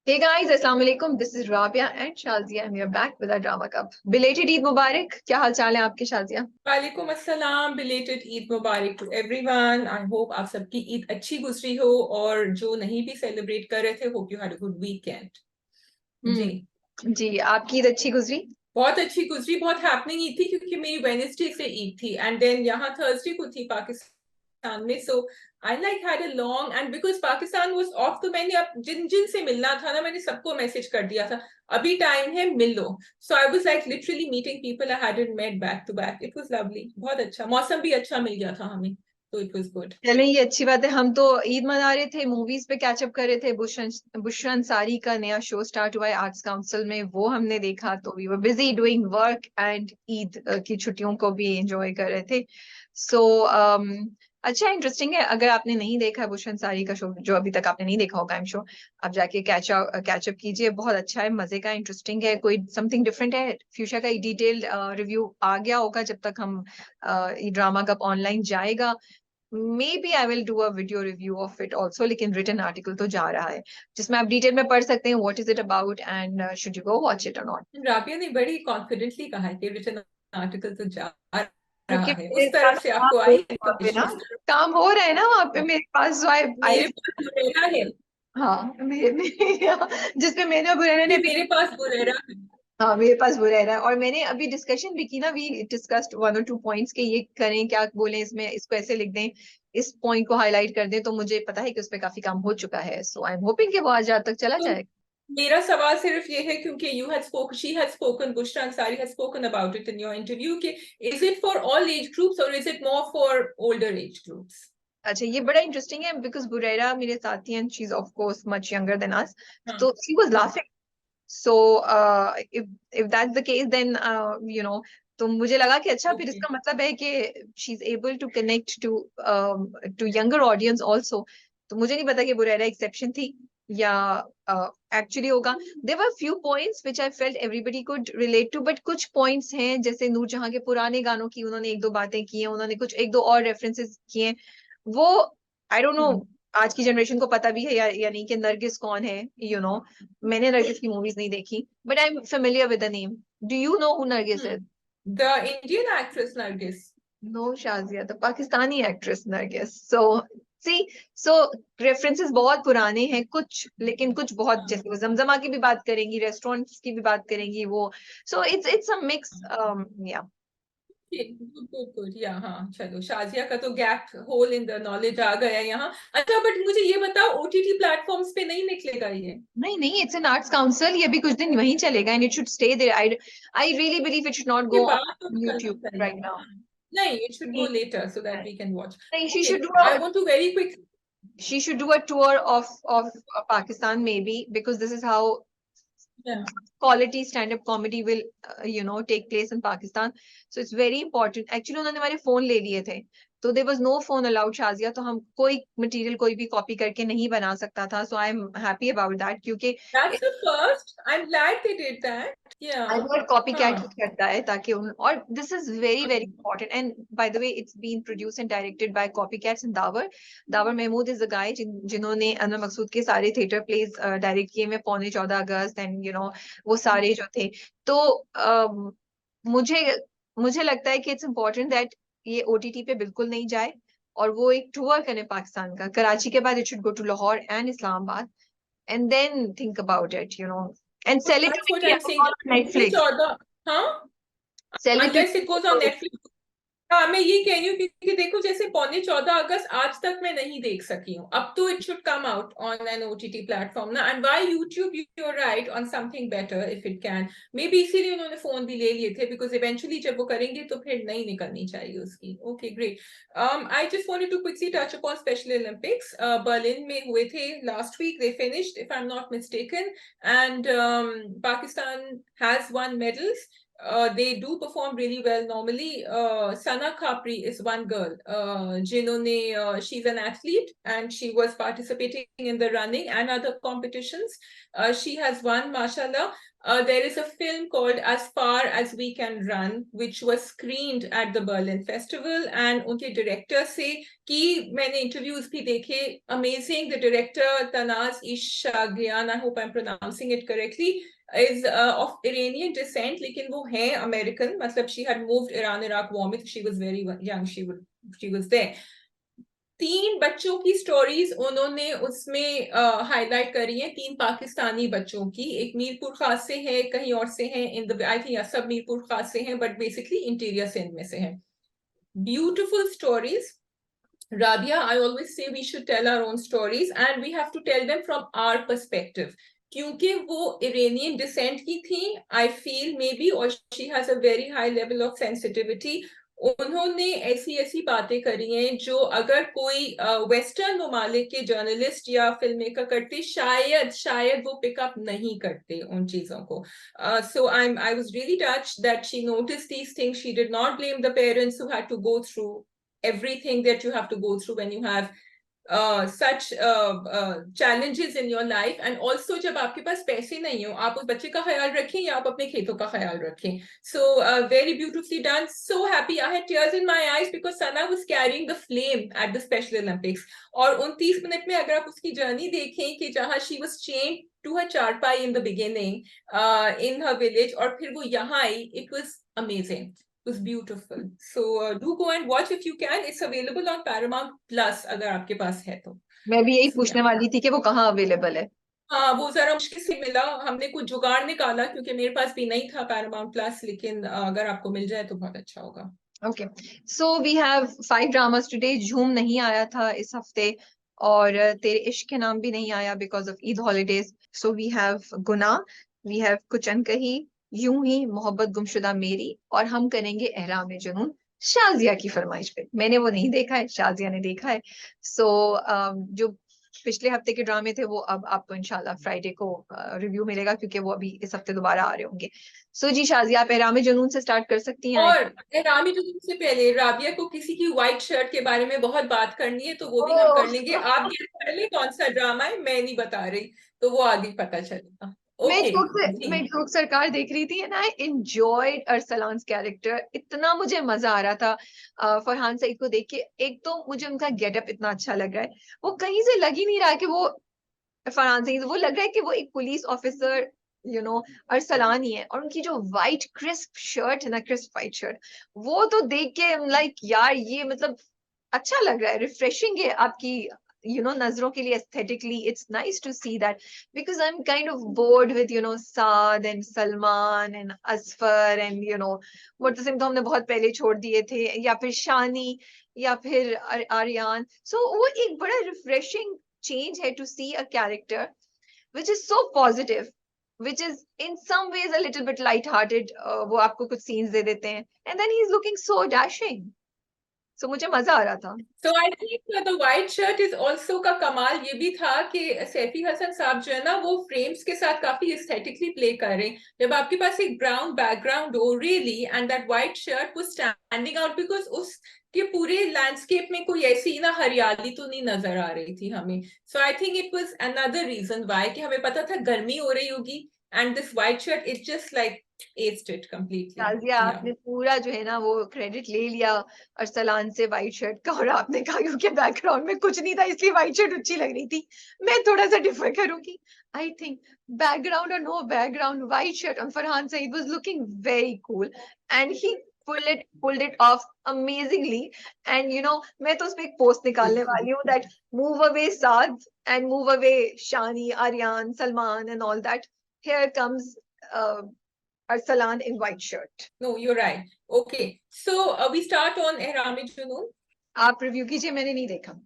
Hey guys, Assalamu alaikum. This is Rabia and Shazia, and we are back with our drama club. Belated Eid Mubarak. क्या हाल चाल है आपके शाजिया? वालेकुम अस्सलाम, belated Eid मुबारक टू एवरीवन। आई होप आप सबकी ईद अच्छी गुजरी हो, और जो नहीं भी सेलिब्रेट कर रहे थे, hope you had a good weekend. जी, जी, आपकी ईद अच्छी गुजरी? बहुत अच्छी गुजरी, बहुत हैपनिंग ईद थी क्योंकि मेरी वेडनेसडे से ईद थी एंड देन यहाँ थर्सडे को थी पाकिस्तान में। So I like had a long, and because Pakistan was off तो मैंने अब जिन जिन से मिलना था ना, मैंने सबको मैसेज कर दिया था अभी टाइम है मिल लो। So I was like literally meeting people I hadn't met back to back. It was lovely, बहुत अच्छा, मौसम भी अच्छा मिल गया था हमें, तो इट वाज गुड। चलें, ये अच्छी बात है। हम तो ईद मना रहे थे, मूवीज पे कैचअप कर रहे थे। बुशरा अंसारी का नया शो स्टार्ट हुआ है आर्ट्स काउंसिल में, वो हमने देखा। तो we were busy doing work and Eid की छुट्टियों को भी एंजॉय कर रहे थे। सो अच्छा, इंटरेस्टिंग है। अगर आपने नहीं देखा है बुशरा अंसारी का शो, जो अभी तक आपने नहीं देखा होगा, आई एम श्योर आप जाके कैचअप कीजिए। बहुत अच्छा है, मजे का, इंटरेस्टिंग है, कोई समथिंग डिफरेंट है। फ्यूचर का डिटेल रिव्यू आ गया होगा जब तक हम ये ड्रामा कब ऑनलाइन जाएगा। Maybe I will do a video review of it also, लेकिन written article तो जा रहा है जिसमें आप डिटेल में पढ़ सकते हैं what is it about and should you go watch it or not। Rabia ने बड़ी कॉन्फिडेंटली कहा है कि रिटन आर्टिकल तो जा क्योंकि रहा है, मेरे उस साथ तरफ से काम आपको हो आई रहा है वहाँ पे ना, इन्फॉर्मेशन। काम हो रहा है ना वहाँ पे मेरे पास। so I मेरे पास बुरेरा है, हाँ, जिसपे मैंने बुरेरा ने कि भी। मेरे पास बुरेरा है। हाँ, मेरे पास बुरेरा है। और मैंने अभी डिस्कशन भी की ना, वी डिस्कस्ड वन और टू पॉइंट्स के ये करें क्या बोलें इसमें, इसको ऐसे लिख दें, इस पॉइंट को हाईलाइट कर दें। तो मुझे पता है कि उस पर काफी काम हो चुका है। सो आई एम होपिंग कि वो आज रात तक चला तो जाए। मेरा सवाल सिर्फ ये है, क्योंकि you had spoken, she had spoken, Bushra Ansari had spoken about it in your interview, कि is it for all age groups और is it more for older age groups? अच्छा, ये बड़ा इंटरेस्टिंग है बिकॉज बुरेरा मेरे साथी हैं, she is of course much younger than us. हाँ, तो she was laughing. So if that's the case then you know, तो मुझे लगा कि अच्छा, फिर ओके। इसका मतलब है कि she is able to connect to younger audience also. तो मुझे नहीं पता कि बुरेरा एक्सेप्शन थी या एक्चुअली होगा। There were few points which I felt everybody could relate to, but कुछ पॉइंट्स हैं जैसे नूरजहां के पुराने गानों की उन्होंने एक दो बातें की हैं, उन्होंने कुछ एक दो और रेफरेंसेस किए हैं। वो आई डोंट नो आज की जनरेशन को पता भी है या नहीं कि नरगिस कौन है। मैंने नरगिस की मूवीज नहीं देखी, but I am familiar with the name. Do you know who Nargis is? The Indian actress Nargis. No Shazia, the Pakistani actress Nargis. See so references बहुत पुराने हैं कुछ, लेकिन कुछ बहुत, जैसे वो जमजमा की भी बात करेंगी, रेस्टोरेंट्स की भी बात करेंगी वो। So it's a mix yeah. Good good good, yeah हाँ, चलो, शाजिया का तो gap hole in the knowledge आ गया यहाँ। अच्छा, बट मुझे ये बताओ, ओटीटी प्लेटफॉर्म्स पे नहीं निकलेगा ये? नहीं नहीं, इट्स एन आर्ट्स काउंसिल, ये भी कुछ दिन वहीं चलेगा and it should stay there. I really believe it should not ये गो बात तो ऑन करना यूट्यूब राइट चाहिए। नाउ। नहीं, it should go later so that we can watch. नहीं, Okay, I want to very quick. she should do a tour of Pakistan maybe, because this is how Yeah. quality stand up comedy will take place in Pakistan. So it's very important. Actually उन्होंने हमारे phone ले लिए थे, तो there was no phone allowed Shazia, तो हम कोई material कोई भी कॉपी करके नहीं बना सकता था। So I'm happy about that क्योंकि That's the first. I'm glad they did that. I Yeah. Word copy cat हाँ. करता है ताकि उन, और this is very very important. And by the way it's been produce and directed by copy cats in Dawar. Dawar Mahmood is the guy जिन्होंने अनवर मकसूद के सारे theatre pledge direct किए में, पौने 14 अगस्त एंड वो सारे जो थे। तो मुझे मुझे लगता है कि इट्स इम्पोर्टेंट दैट ये ओटीटी पे बिल्कुल नहीं जाए, और वो एक टूर करें पाकिस्तान का। कराची के बाद it should go to Lahore and Islamabad and then think about it, and So sell it to that's what India I'm saying. on Netflix. 14, हाँ. Sell it to Unless it goes on Netflix. हाँ, मैं ये कह रही हूँ क्योंकि देखो, जैसे पौने 14 अगस्त आज तक मैं नहीं देख सकी हूँ। अब तो it should come out on an OTT platform ना, and why YouTube, you are right, on something better if it can. Maybe इसीलिए उन्होंने फोन भी ले लिए थे, बिकॉज इवेंचुअली जब वो करेंगे तो फिर नहीं निकलनी चाहिए उसकी। Okay, great. I just wanted to quickly touch upon special Olympics. Berlin में हुए थे last week, they finished if I am not mistaken, and Pakistan has won medals. They do perform really well normally. Sana Khapri is one girl. She's an athlete and she was participating in the running and other competitions. She has won, mashallah. There is a film called As Far as We Can Run, which was screened at the Berlin Festival, and unke director say कि मैंने interviews भी देखे, amazing. The director Tanaz Eshaghian, I hope I am pronouncing it correctly, is of Iranian descent, लेकिन वो है American. मतलब she had moved Iran Iraq war में, she was very young, she was there. 3 बच्चों की stories उन्होंने उसमें highlight करी है, 3 पाकिस्तानी बच्चों की. एक मीरपुर खास से है, कहीं और से है, इन द आई थिंक सब मीरपुर खास से हैं, बट बेसिकली इंटीरियर सिंध में से है. Beautiful stories. Rabia, I always say we should tell our own stories and we have to tell them from our perspective. क्योंकि वो Iranian descent की थी, I feel maybe, और she has a very high level of sensitivity. उन्होंने ऐसी ऐसी बातें करी हैं जो अगर कोई वेस्टर्न ममालिक के जर्नलिस्ट या फिल्म मेकर करते, शायद वो पिकअप नहीं करते उन चीजों को. So I was really touched that she noticed these things. She did not blame the parents who had to go through everything that you have to go through when you have such challenges in your life. And also जब आपके पास पैसे नहीं हो, आप उस बच्चे का ख्याल रखें या आप अपने खेतों का ख्याल रखें. So very beautifully done. So happy. I had tears in my eyes because Sana was carrying the flame at the Special Olympics. और 29 मिनट में अगर आप उसकी जर्नी देखें कि जहाँ she was chained to her charpai in the beginning in her village और फिर वो यहाँ आई, it was amazing. Was beautiful. So do go and watch if you can. It's available on Paramount Plus अगर आपके पास है तो. मैं भी यही So, पूछने वाली थी कि वो कहाँ अवेलेबल है. हाँ, वो जरा मुश्किल से मिला, हमने कुछ जुगाड़ निकाला क्योंकि मेरे पास भी नहीं था Paramount Plus, लेकिन अगर आपको मिल जाए तो बहुत अच्छा होगा. Okay, so we have 5 dramas today. झूम नहीं आया था इस हफ्ते और तेरे इश्क के नाम भी नहीं आया because of Eid holidays. So we have गुनाह, we have कुछ अनकही, यूं ही, मोहब्बत गुमशुदा मेरी, और हम करेंगे एहराम जुनून शाजिया की फरमाइश पे. मैंने वो नहीं देखा है, शाजिया ने देखा है. So जो पिछले हफ्ते के ड्रामे थे वो अब आपको इंशाल्लाह फ्राइडे को रिव्यू मिलेगा क्योंकि वो अभी इस हफ्ते दोबारा आ रहे होंगे. सो जी शाजिया, आप एहराम जुनून से स्टार्ट कर सकती हैं. और एहरामी जुनून से पहले राबिया को किसी की व्हाइट शर्ट के बारे में बहुत बात करनी है, तो वो भी हम कर लेंगे. आप गेस कर ले कौन सा ड्रामा है, मैं नहीं बता रही, तो वो आगे पता चलेगा. मैं जोक सरकार देख रही थी एंड आई एंजॉयड अरसलान्स कैरेक्टर. इतना मुझे मजा आ रहा था फरहान सईद को देख के. एक तो मुझे उनका गेटअप इतना अच्छा लग रहा है, वो कहीं से लग ही नहीं रहा कि वो फरहान सईद, वो लग रहा है कि वो एक पुलिस ऑफिसर अरसलान ही है. और उनकी जो व्हाइट क्रिस्प शर्ट है ना, क्रिस्प व्हाइट शर्ट, वो तो देख के लाइक यार ये मतलब अच्छा लग रहा है, रिफ्रेशिंग है आपकी नजरों के लिए. Aesthetically it's nice to see that because I am kind of bored with Saad and Salman and Asfar and Murtasim तो हमने बहुत पहले छोड़ दिए थे, या फिर शानी, या फिर आर्यान. सो वो एक बड़ा रिफ्रेशिंग change है to see a character which is so positive, which is in some ways a little bit light-hearted. वो आपको कुछ scenes दे देते हैं and then he's looking so dashing. So मुझे मजा आ रहा था. So I think the white shirt is also का कमाल ये भी था कि सैफी हसन साहब जो है ना, वो फ्रेम्स के साथ काफी एस्थेटिकली प्ले कर रहे हैं. जब आपके पास एक ब्राउन बैकग्राउंड हो really and that white shirt was standing out because उस के पूरे लैंडस्केप में कोई ऐसी ना हरियाली तो नहीं नजर आ रही थी हमें. So I think it was another reason why कि हमें पता था गर्मी हो रही होगी and this white shirt it just like aced it completely. Shazia, आपने पूरा जो है ना वो क्रेडिट ले लिया अरसलान से व्हाइट शर्ट का, और आपने कहा क्योंकि बैकग्राउंड में कुछ नहीं था इसलिए व्हाइट शर्ट अच्छी लग रही थी. मैं थोड़ा सा डिफर करूंगी. आई थिंक बैकग्राउंड और no background, white shirt on Farhan Saeed was looking very cool and he pulled it off amazingly. And मैं तो उसपे एक पोस्ट निकालने वाली हूँ that move away Saad and move away Shani, Aryan, Salman and all that. Here comes Arsalan in white shirt. No, you're right. Okay, so we start on Ehram-e Junoon. आप review कीजिए, मैंने नहीं देखा.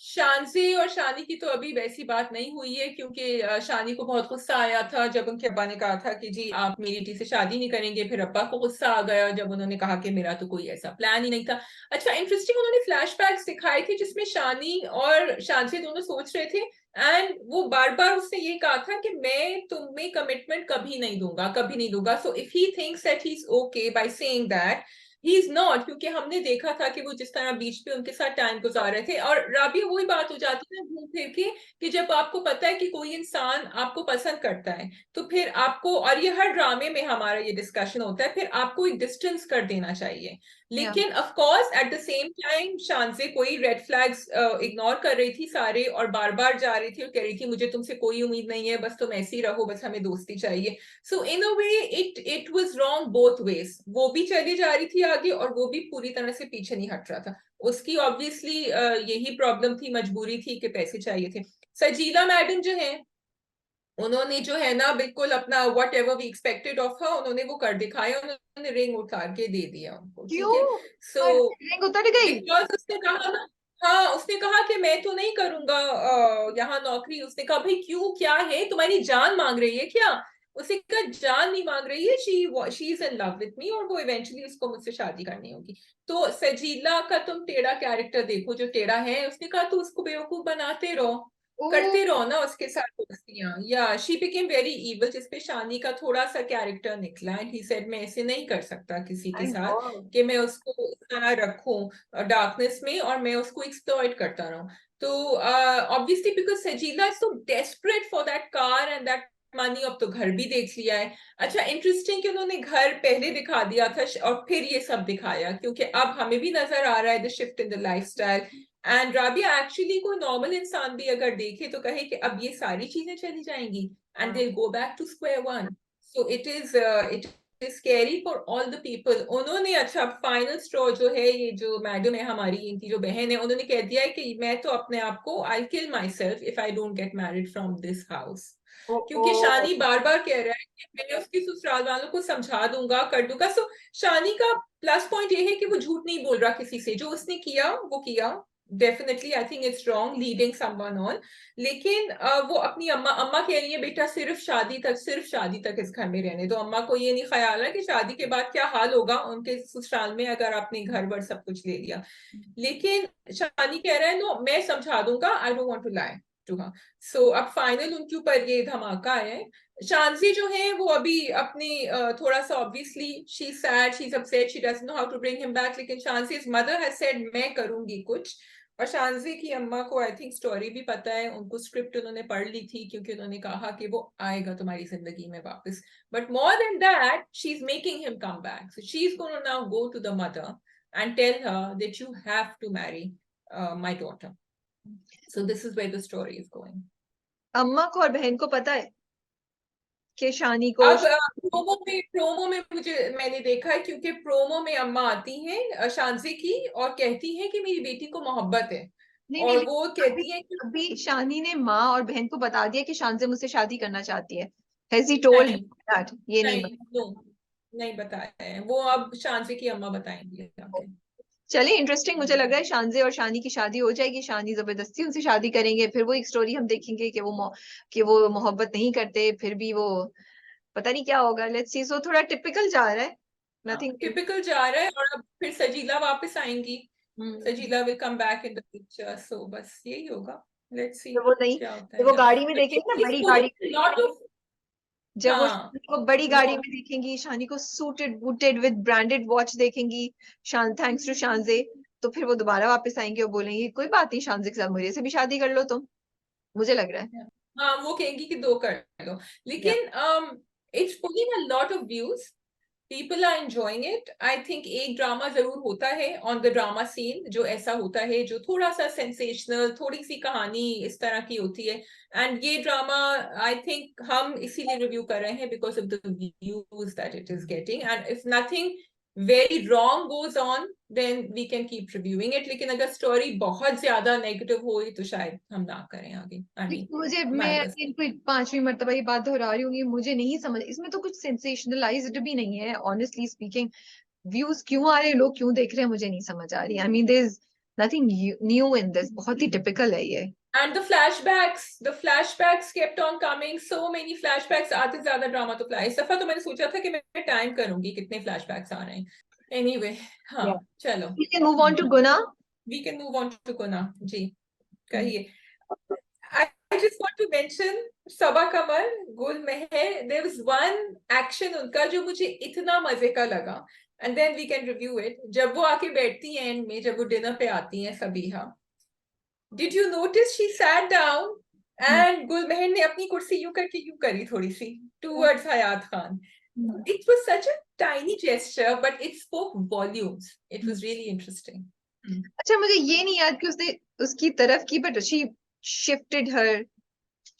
शानजी और शानी की तो अभी वैसी बात नहीं हुई है क्योंकि शानी को बहुत गुस्सा आया था जब उनके अब्बा ने कहा था कि जी आप मेरी बेटी से शादी नहीं करेंगे. फिर अब्बा को गुस्सा आ गया जब उन्होंने कहा कि मेरा तो कोई ऐसा प्लान ही नहीं था. अच्छा इंटरेस्टिंग, उन्होंने फ्लैशबैक्स दिखाए थे जिसमें शानी और शानजी दोनों सोच रहे थे एंड वो बार बार उसने ये कहा था कि मैं तुम्हें कमिटमेंट कभी नहीं दूंगा, कभी नहीं दूंगा. So if he thinks that he is okay by saying that, he is not, क्योंकि हमने देखा था कि वो जिस तरह बीच पे उनके साथ टाइम गुजार रहे थे. और राबिया वही बात हो जाती है ना घूम फिर के कि जब आपको पता है कि कोई इंसान आपको पसंद करता है तो फिर आपको, और ये हर ड्रामे में हमारा ये डिस्कशन होता है, फिर आपको एक डिस्टेंस कर देना चाहिए. लेकिन of course at the same time Shanze कोई रेड फ्लैग्स इग्नोर कर रही थी सारे, और बार बार जा रही थी और कह रही थी मुझे तुमसे कोई उम्मीद नहीं है, बस तुम ऐसे ही रहो, बस हमें दोस्ती चाहिए. So in a way it was wrong both ways. वो भी चली जा रही थी आगे और वो भी पूरी तरह से पीछे नहीं हट रहा था. उसकी ऑब्वियसली यही प्रॉब्लम थी, मजबूरी थी कि पैसे चाहिए थे. सजीला मैडम जो है, उन्होंने जो है ना बिल्कुल अपना whatever we expected of her, उन्होंने वो कर दिखाया. उन्होंने रिंग उतार के दे दिया उनको. ठीक है. क्यों? सो रैंक उतर गई? बिकॉज उसने कहा ना, हाँ उसने कहा कि मैं तो नहीं करूंगा यहाँ नौकरी. उसने कहा भाई क्यों, क्या है, तुम्हारी जान मांग रही है क्या? उसने कहा जान नहीं मांग रही है, she is in love with me, और वो इवेंचुअली उसको मुझसे शादी करनी होगी. तो सजीला का तुम टेढ़ा कैरेक्टर देखो, जो टेढ़ा है. उसने कहा तू उसको बेवकूफ बनाते रहो, ओ करते रहो ना उसके साथ दोस्तियां. या शी बिकेम वेरी इविल, जिसपे शानी का थोड़ा सा कैरेक्टर निकला. एंड ही सेड मैं ऐसे नहीं कर सकता किसी के थैंक साथ गॉड. कि मैं उसको इस तरह रखूं डार्कनेस में और मैं उसको एक्सप्लॉइट करता रहूं. तो obviously because Sajeela is so desperate for that car and that money. अब तो घर भी देख लिया है. अच्छा इंटरेस्टिंग कि उन्होंने घर पहले दिखा दिया था और फिर ये सब दिखाया, क्योंकि अब हमें भी नजर आ रहा है the shift in the lifestyle. And Rabia actually कोई नॉर्मल इंसान भी अगर देखे तो कहे कि अब ये सारी चीजें चली जाएंगी and they go back to square one. So it is scary for all the people. उन्होंने अच्छा फाइनल स्ट्रॉ जो है, ये जो मैडम है हमारी, इनकी जो बहन है, उन्होंने कह दिया है कि मैं तो अपने आप को I kill myself if I don't get married from this house. Oh oh. क्योंकि शानी बार बार कह रहा है कि मैं उसकी ससुराल वालों को समझा दूंगा, कर दूंगा. सो शानी का प्लस पॉइंट ये है कि वो झूठ नहीं बोल रहा किसी से. जो उसने किया वो किया. Definitely I think it's wrong leading someone on. लेकिन वो अपनी अम्मा अम्मा कह रही है बेटा सिर्फ शादी तक, सिर्फ शादी तक इस घर में रहने दो. अम्मा को ये नहीं ख्याल है कि शादी के बाद क्या हाल होगा उनके ससुराल में अगर आपने घर वर सब कुछ ले लिया. लेकिन शानी कह रहा है नो मैं समझा दूंगा, I don't want to lie to her. So अब फाइनल उनके ऊपर ये धमाका है. शांजी जो है वो अभी अपनी थोड़ा सा obviously she said, she is upset, she doesn't know how to bring him back. लेकिन शांजी's मदर हैज सेड मैं करूंगी कुछ. और शांजी की अम्मा को आई थिंक स्टोरी भी पता है, उनको स्क्रिप्ट उन्होंने पढ़ ली थी क्योंकि उन्होंने कहा कि वो आएगा तुम्हारी जिंदगी में वापस. But more than that she is making him come back. So she is gonna now go to the mother and tell her that you have to marry my daughter. So this is where the story is going. अम्मा को और बहन को पता है कि शानी को. अब प्रोमो में मैंने देखा है, क्योंकि प्रोमो में अम्मा आती हैं शांजी की और कहती हैं कि मेरी बेटी को मोहब्बत है. नहीं और नहीं, वो लेकिन कहती है कि अभी शानी ने माँ और बहन को बता दिया कि शान से मुझसे शादी करना चाहती है. हैज ही टोल्ड नहीं दैट? ये नहीं नहीं नो नहीं बताया है वो. अब शांजी की अम्मा बताएंगी बताया. आगे. चलिए इंटरेस्टिंग. मुझे लग रहा है शानजे और शानी की शादी हो जाएगी. शानी जबरदस्ती उनसे शादी करेंगे, फिर वो एक स्टोरी हम देखेंगे कि वो मोहब्बत नहीं करते, फिर भी वो पता नहीं क्या होगा. Let's see. सो थोड़ा टिपिकल जा रहा है. नथिंग. टिपिकल जा रहा है. और अब फिर सजीला वापस आएंगी. Sajeela will come back in the picture. So बस यही होगा. लेट्स सी तो वो नहीं, क्या होता तो है. वो गाड़ी में देखेंगे ना, इस बड़ी पूरे गाड़ी. लॉट ऑफ जब वो हाँ शानी को बड़ी गाड़ी नो में देखेंगी, शानी को suited booted with branded watch देखेंगी, शान थैंक्स टू शानजे, तो फिर वो दोबारा वापस आएंगे और बोलेंगे कोई बात नहीं शानजे के साथ मुझे से भी शादी कर लो तुम. मुझे लग रहा है. हाँ वो कहेंगी कि दो कर लो. या लेकिन it's pulling a lot of views. People are enjoying it. I think एक ड्रामा जरूर होता है ऑन द ड्रामा सीन, जो ऐसा होता है जो थोड़ा सा सेंसेशनल, थोड़ी सी कहानी इस तरह की होती है. एंड ये ड्रामा आई थिंक हम इसीलिए रिव्यू कर रहे हैं because of the views that it is getting. And if nothing very wrong goes on then we can keep reviewing it. लेकिन अगर स्टोरी बहुत ज्यादा नेगेटिव हुई तो शायद हम ना करें आगे. आई मीन मैं हमारे बस. इनको 5वीं मर्तबा ये बात दोहरा रही हूँ, मुझे नहीं समझ, इसमें तो कुछ सेंसेशनलाइज्ड भी नहीं है. ऑनेस्टली स्पीकिंग, व्यूज क्यों आ रहे हैं, लोग क्यों देख रहे हैं, मुझे नहीं समझ आ रही. I mean there is nothing new in this. बहुत ही टिपिकल है ये. And the flashbacks kept on coming. So many flashbacks. आधे ज्यादा ड्रामा तो इस दफा तो मैंने सोचा था कि मैं टाइम करूंगी कितने flashbacks आ रहे हैं. Anyway, हाँ Yeah. चलो. We can move on to Guna. We can move on to Guna. जी कहिए. I just want to mention सबा कमर, गुल मेहर. There was one action उनका जो मुझे इतना मजे का लगा. And then we can review it. जब वो आके बैठती हैं एंड में, जब वो डिनर पे आती हैं Sabiha. Did you notice she sat down and गुलमहर ने अपनी कुर्सी यूं करके यूं करी थोड़ी सी towards Hayat Khan. It was such a tiny gesture, but it spoke volumes. It was really interesting. अच्छा, मुझे ये नहीं याद कि उसने उसकी तरफ की, but she shifted her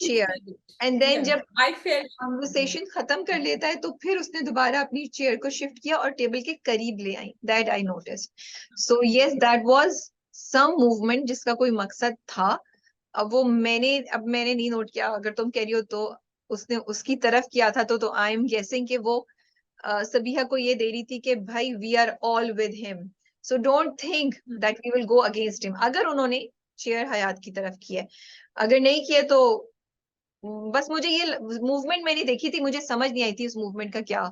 chair and then जब I felt कॉन्वर्सेशन खत्म कर लेता है तो फिर उसने दोबारा अपनी चेयर को शिफ्ट किया और टेबल के करीब ले आई. That I notice. So yes, that was some movement जिसका कोई मकसद था. अब मैंने नहीं नोट किया. अगर तुम कह रही हो तो उसने उसकी तरफ किया था, तो आई एम गेसिंग कि वो सबीहा को ये दे रही थी कि भाई we are all with him, so don't think that we will go against him. अगर उन्होंने चेयर हयात की तरफ किया, अगर नहीं किया तो बस मुझे ये मूवमेंट मैंने देखी थी, मुझे समझ नहीं आई थी उस मूवमेंट का क्या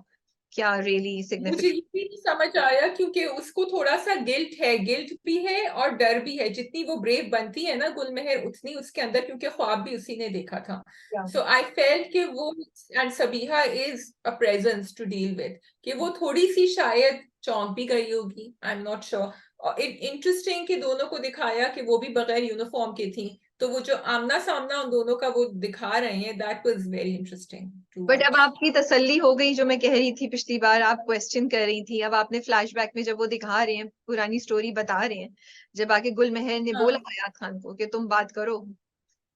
क्या रियली मुझे सिग्निफिकेंस. ये भी नहीं समझ आया क्योंकि उसको थोड़ा सा गिल्ट भी है और डर भी है. जितनी वो ब्रेव बनती है ना गुलमहर, उतनी उसके अंदर, क्योंकि ख्वाब भी उसी ने देखा था. सो आई फेल्ट कि वो, and Sabiha is a presence to deal with, कि वो थोड़ी सी शायद चौंक भी गई होगी. I am not sure. और इंटरेस्टिंग कि दोनों को दिखाया कि वो भी बगैर यूनिफॉर्म की थी, तो वो जो आमना सामना उन दोनों का वो दिखा रहे हैं, that was very interesting to but अब वॉच. आपकी तसल्ली हो गई, जो मैं कह रही थी पिछली बार, आप क्वेश्चन कर रही थी, अब आपने फ्लैशबैक में जब वो दिखा रहे हैं, पुरानी स्टोरी बता रहे हैं, जब आके गुलमहर ने बोला हयात खान को कि तुम बात करो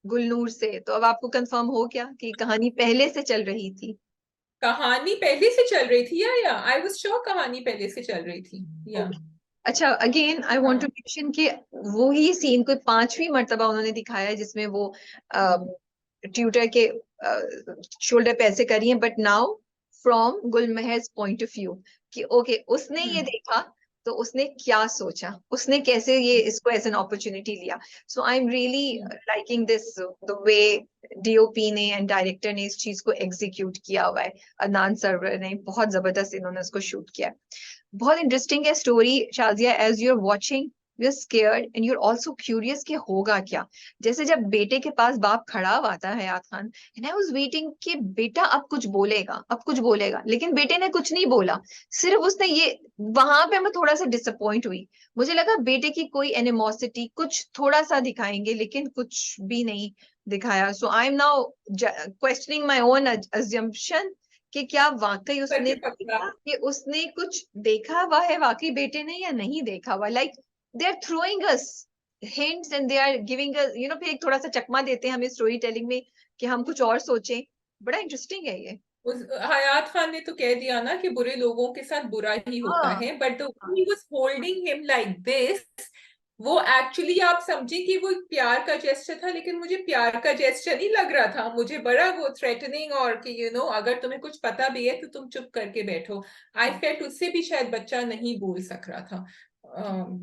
गुलनूर से, तो अब आपको कंफर्म हो क्या कि कहानी पहले से चल रही थी? कहानी पहले से चल रही थी, या आई वाज श्योर कहानी पहले से चल रही थी. या अच्छा, again I want to mention कि वो ही सीन कोई 5वीं मर्तबा उन्होंने दिखाया है जिसमें वो ट्यूटर के शोल्डर पे ऐसे करी है, but now from Gulmehar's point of view कि ओके उसने ये देखा तो उसने क्या सोचा, उसने कैसे ये इसको एज एन अपॉर्चुनिटी लिया. So I am really liking this the way DOP ने एंड डायरेक्टर ने इस चीज को एग्जीक्यूट किया हुआ है. अदनान सरवर ने बहुत जबरदस्त इन्होंने उसको शूट किया है. बहुत इंटरेस्टिंग है story Shazia. As you are watching you are scared and you are also curious कि होगा क्या. जैसे जब बेटे के पास बाप खड़ा हुआ था Hayat Khan, and I was waiting कि बेटा अब कुछ बोलेगा, अब कुछ बोलेगा, लेकिन बेटे ने कुछ नहीं बोला. सिर्फ उसने ये, वहां पे मैं थोड़ा सा डिसअपॉइंट हुई. मुझे लगा बेटे की कोई एनिमोसिटी कुछ थोड़ा सा दिखाएंगे, लेकिन कुछ भी नहीं दिखाया. So I am now questioning my own assumption कि क्या वाकई उसने कि उसने कुछ देखा हुआ है वाकई बेटे ने, या नहीं देखा हुआ. Like they are throwing us hints and they are giving us, you know, फिर एक थोड़ा सा चकमा देते हैं हमें स्टोरी टेलिंग में कि हम कुछ और सोचें. बड़ा इंटरेस्टिंग है ये. उस हयात खान ने तो कह दिया ना कि बुरे लोगों के साथ बुरा ही होता है, but the way he was holding him like this, वो एक्चुअली आप समझे कि वो एक प्यार का जेस्चर था, लेकिन मुझे प्यार का जेस्चर नहीं लग रहा था. मुझे बड़ा वो थ्रेटनिंग, और कि यू नो अगर तुम्हें कुछ पता भी है तो तुम चुप करके बैठो. आई फेल्ट उससे भी शायद बच्चा नहीं बोल सक रहा था,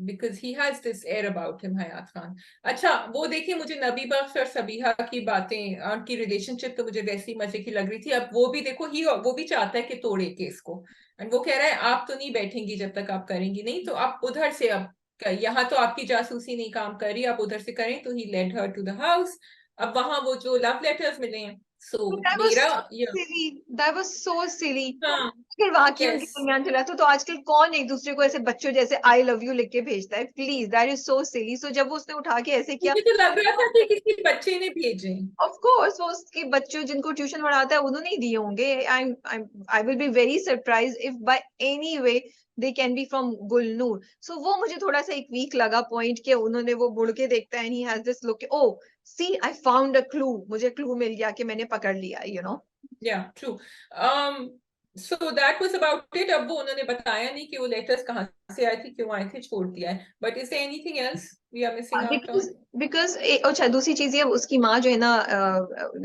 because he has this air about him, Hayat Khan. अच्छा, वो देखिए, मुझे नबी बख्श और सबीहा की बातें, उनकी रिलेशनशिप तो मुझे वैसी मजे की लग रही थी. अब वो भी देखो, वो भी चाहता है कि तोड़े केस को, एंड वो कह रहा है आप तो नहीं बैठेंगी जब तक आप करेंगी नहीं, तो आप उधर से, अब यहाँ तो आपकी जासूसी नहीं काम कर रही, आप उधर से करें. तो he led her to the house. अब वहां वो जो लव लेटर्स मिले हैं, सो That was मेरा so silly. That was so silly. हाँ, अगर वाकई उनके यस, दरमियान चला तो आजकल कौन एक दूसरे को ऐसे बच्चों जैसे आई लव यू लिख के भेजता है? प्लीज, दैट इज सो सिली. सो जब उसने उठा के ऐसे किया, मुझे तो लग रहा था कि किसी बच्चे ने भेजे. ऑफ कोर्स वो उसके बच्चों जिनको ट्यूशन पढ़ाता है उन्होंने ही दिए होंगे. I will be very surprise if by any way they can be from Gulnoor. So वो मुझे थोड़ा सा एक वीक लगा पॉइंट के उन्होंने वो मुड़ के देखता है and he has this look, oh see I found a clue, मुझे क्लू मिल गया कि मैंने पकड़ लिया, you know. Yeah, true. So that was about it. अब वो उन्होंने बताया नहीं कि वो लेटर्स कहाँ से आए थे, क्यों आए थे, छोड़ दिया है. But is there anything else we are missing out on? Because अच्छा, दूसरी चीज ये, उसकी माँ जो है ना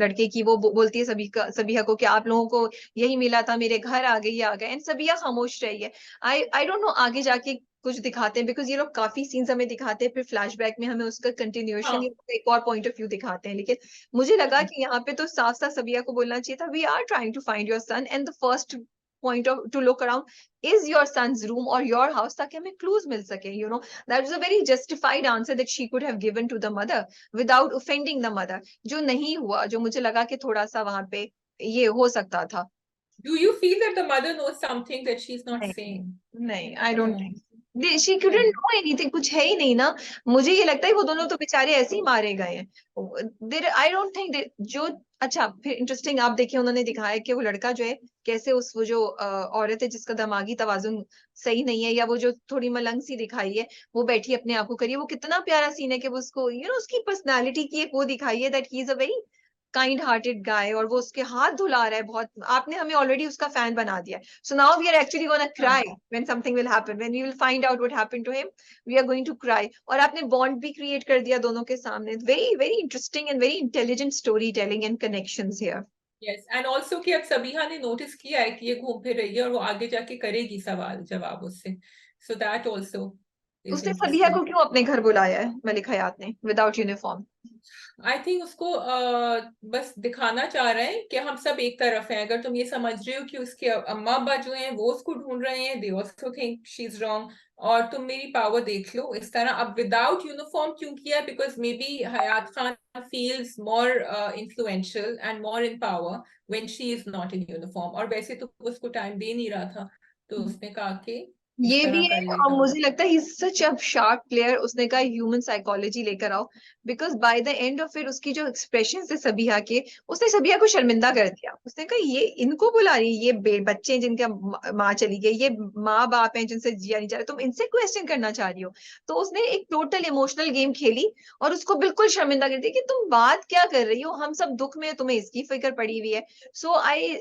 लड़के की, वो बोलती है सबीहा को कि आप लोगों को यही मिला था, मेरे घर आ गई, आ गए. एंड सबीहा खामोश रही है. आई डोंट नो आगे जाके कुछ दिखाते हैं, बिकॉज ये लोग काफी सीन्स हमें दिखाते हैं, फिर फ्लैशबैक में हमें उसका कंटिन्यूएशन एक और पॉइंट ऑफ व्यू दिखाते हैं. लेकिन मुझे लगा कि यहाँ पे तो साफ साफ सबीहा को बोलना चाहिए था, we are trying to find your son and the first point of to look around is your son's room or your house, ताकि हमें clues मिल सके, you know. That was a very justified answer that she could have given to the mother without offending the mother. जो नहीं हुआ, जो मुझे लगा कि थोड़ा सा वहां पे ये हो सकता था. Do you feel that the mother knows something that she's not saying? नहीं, I don't think. She couldn't know anything, कुछ है ही नहीं ना। मुझे ये लगता है वो दोनों तो बेचारे ऐसे ही मारे गए हैं। देर आई डोंट थिंक जो, अच्छा फिर इंटरेस्टिंग आप देखिए उन्होंने दिखाया कि वो लड़का जो है कैसे उस वो जो औरत है जिसका दिमागी तवाजुन सही नहीं है या वो जो थोड़ी मलंग सी दिखाई है, वो बैठी अपने आप को करिए, वो कितना प्यारा सीन है कि वो उसको उसकी पर्सनालिटी की एक वो दिखाई है that he is a very kind hearted guy, और वो उसके हाथ धुला रहा है बहुत। आपने हमें ऑलरेडी उसका फैन बना दिया है। So now we are actually gonna cry when something will happen, when we will find out what happened to him, we are going to cry. और आपने बॉन्ड भी क्रिएट कर दिया दोनों के सामने। Very very interesting and very intelligent story telling and connections here. Yes, and also कि अब सबीहा ने नोटिस किया है कि ये घूम फिर रही है और वो आगे जाके करेगी सवाल जवाब उससे, सो दैट ऑल्सो इज उसने फलीहा इंटरेस्टिंग। को क्यों अपने घर बुलाया है मलिक हयात ने विदाउट यूनिफॉर्म? आई थिंक उसको बस दिखाना चाह रहे हैं कि हम सब एक तरफ हैं। अगर तुम ये समझ रहे हो कि उसके अम्मा अब्बा जो हैं वो उसको ढूंढ रहे हैं, they also think she is wrong, और तुम मेरी पावर देख लो इस तरह। अब विदाउट यूनिफॉर्म क्यों किया? Because maybe Hayat Khan feels more influential and more in power when she is not in uniform, और वैसे तो उसको टाइम दे नहीं रहा था, तो उसने कहा कि इस ये भी तरह है, कर और लेगा। मुझे लगता है ही सच अ शार्प प्लेयर। उसने कहा ह्यूमन साइकोलॉजी लेकर आओ, because by the end of फिर उसकी जो एक्सप्रेशन है सबिहा के, उसने सबिहा को शर्मिंदा कर दिया। उसने कहा ये इनको बुला रही है, ये बच्चे हैं जिनका माँ चली गई, ये माँ बाप हैं जिनसे जिया नहीं जा रहा, तुम इनसे क्वेश्चन करना चाह रही हो। तो उसने एक टोटल इमोशनल गेम खेली और उसको बिल्कुल शर्मिंदा कर दिया कि तुम बात क्या कर रही हो, हम सब दुख में, तुम्हें इसकी फिक्र पड़ी हुई है। सो आई,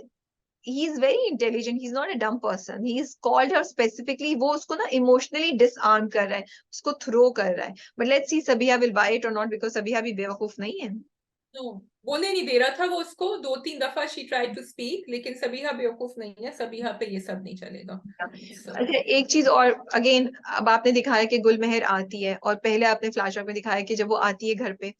he is very intelligent, he's not a dumb person, he's called her specifically, वो उसको ना emotionally disarm कर रहा है, उसको थ्रो कर रहा है। but let's see Sabiha will buy it or not, because Sabiha भी बेवकूफ नहीं है। तो बोले नहीं दे रहा था वो उसको, 2-3 दफा शी ट्राइड टू स्पीक, लेकिन सबीहा बेवकूफ नहीं है, सबीहा पे ये सब नहीं चलेगा। So, अच्छा एक चीज और, अगेन अब आपने दिखाया कि गुलमेहर आती है, और पहले आपने फ्लैशबैक में दिखाया कि जब वो आती है घर पे